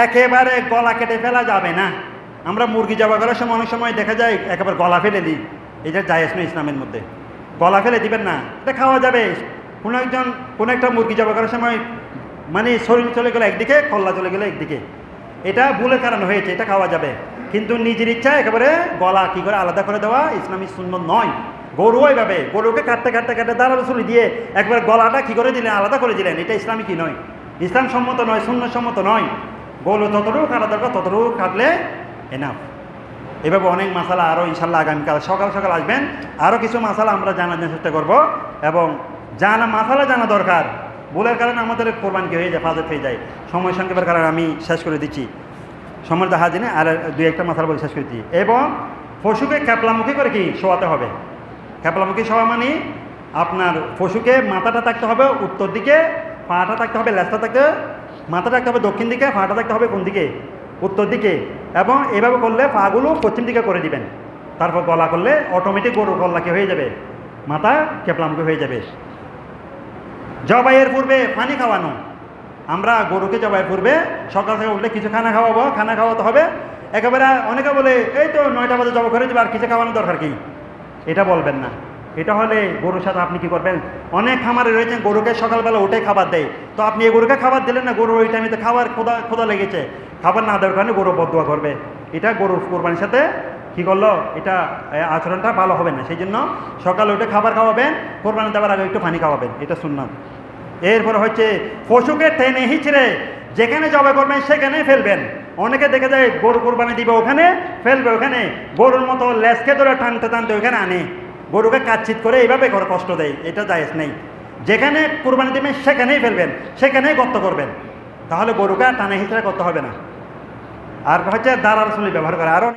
একেবারে গলা কেটে ফেলা যাবে না। আমরা মুরগি জবাই করার সময় অনেক সময় দেখা যায় একেবারে গলা ফেলে দিই, এটা জায়েজ নয় ইসলামের মধ্যে। গলা ফেলে দিবেন না, এটা খাওয়া যাবে। কোনো একটা মুরগি জবাই করার সময় মানে শরীর চলে গেলে একদিকে, কল্লা চলে গেলে একদিকে, এটা ভুলের কারণে হয়েছে, এটা খাওয়া যাবে। কিন্তু নিজের ইচ্ছা একেবারে গলা কি করে আলাদা করে দেওয়া ইসলামী সুন্নত নয়। গরু ওইভাবে গরুকে কাটতে দাঁড়ালো ছুরি দিয়ে একবার গলাটা কি করে দিলেন, আলাদা করে দিলেন, এটা ইসলামী কি নয়, ইসলাম সম্মত নয়, সুন্নত সম্মত নয়। গোলু যতটুকু কাটা দরকার ততটুকু কাটলে এনাফ। এভাবে অনেক মশালা আরও ইনশাল্লাহ আগামীকাল সকাল সকাল আসবেন, আরও কিছু মশালা আমরা জানার চেষ্টা করব। এবং মশালা জানা দরকার, ভুলের কারণে আমাদের কোরবান কি হয়ে যায়, ফাজত হয়ে যায়। সময় সংক্ষেপের কারণে আমি শেষ করে দিচ্ছি, সময় দেখা দিনে আর দুই একটা মশালা বলে শেষ করে দিচ্ছি। এবং পশুকে ক্যাপলামুখী করে কি শোয়াতে হবে। ক্যাপলামুখী শোয়া মানে আপনার পশুকে মাথাটা থাকতে হবে উত্তর দিকে, পাটা থাকতে হবে, লেজটা থাকতে, মাথা থাকতে হবে দক্ষিণ দিকে, পাটা থাকতে হবে কোন দিকে, উত্তর দিকে। এবং এভাবে করলে পাগুলো পশ্চিম দিকে করে দিবেন। তারপর গলা করলে অটোমেটিক গরুর গলাকে হয়ে যাবে, মাথা ক্যাপলামুখী হয়ে যাবে। জবাইয়ের পূর্বে পানি খাওয়ানো, আমরা গরুকে জবাইয়ের পূর্বে সকাল থেকে উঠলে কিছু খানা খাওয়াবো, খানা খাওয়াতে হবে। একেবারে অনেকে বলে এই তো 9টা বাজে জবা করে দেবে, আর কিছু খাওয়ানোর দরকার কি, এটা বলবেন না। এটা হলে গরুর সাথে আপনি কি করবেন, অনেক খামারে রয়েছেন গরুকে সকালবেলা উঠে খাবার দেয়, তো আপনি এই গরুকে খাবার দিলেন না, গরু ওই টাইমে তো খাবার খোদা লেগেছে, খাবার না দেওয়ার কারণে গরু বদুয়া করবে। এটা গরুর কোরবানির সাথে কি করলো, এটা আচরণটা ভালো হবে না। সেই জন্য সকালে উঠে খাবার খাওয়াবেন, কোরবানি দেওয়ার আগে একটু পানি খাওয়াবেন, এটা সুন্নাত। এরপর হচ্ছে পশুকে টেনে হিচড়ে যেখানে জবাই করবেন সেখানেই ফেলবেন। অনেকে দেখে যায় গরু কোরবানি দিবে ওখানে ফেলবে, ওখানে গরুর মতো লেজকে ধরে টানতে টানতে ওখানে আনে, গরুকে কাচ্ছিত করে এইভাবে করে কষ্ট দেয়, এটা জায়েজ নেই। যেখানে কোরবানি দিবেন সেখানেই ফেলবেন, সেখানেই গর্ত করবেন, তাহলে গরুকে টানে হিচড়ে করতে হবে না। আর হচ্ছে দাঁড়ার চুলি ব্যবহার করে। আরও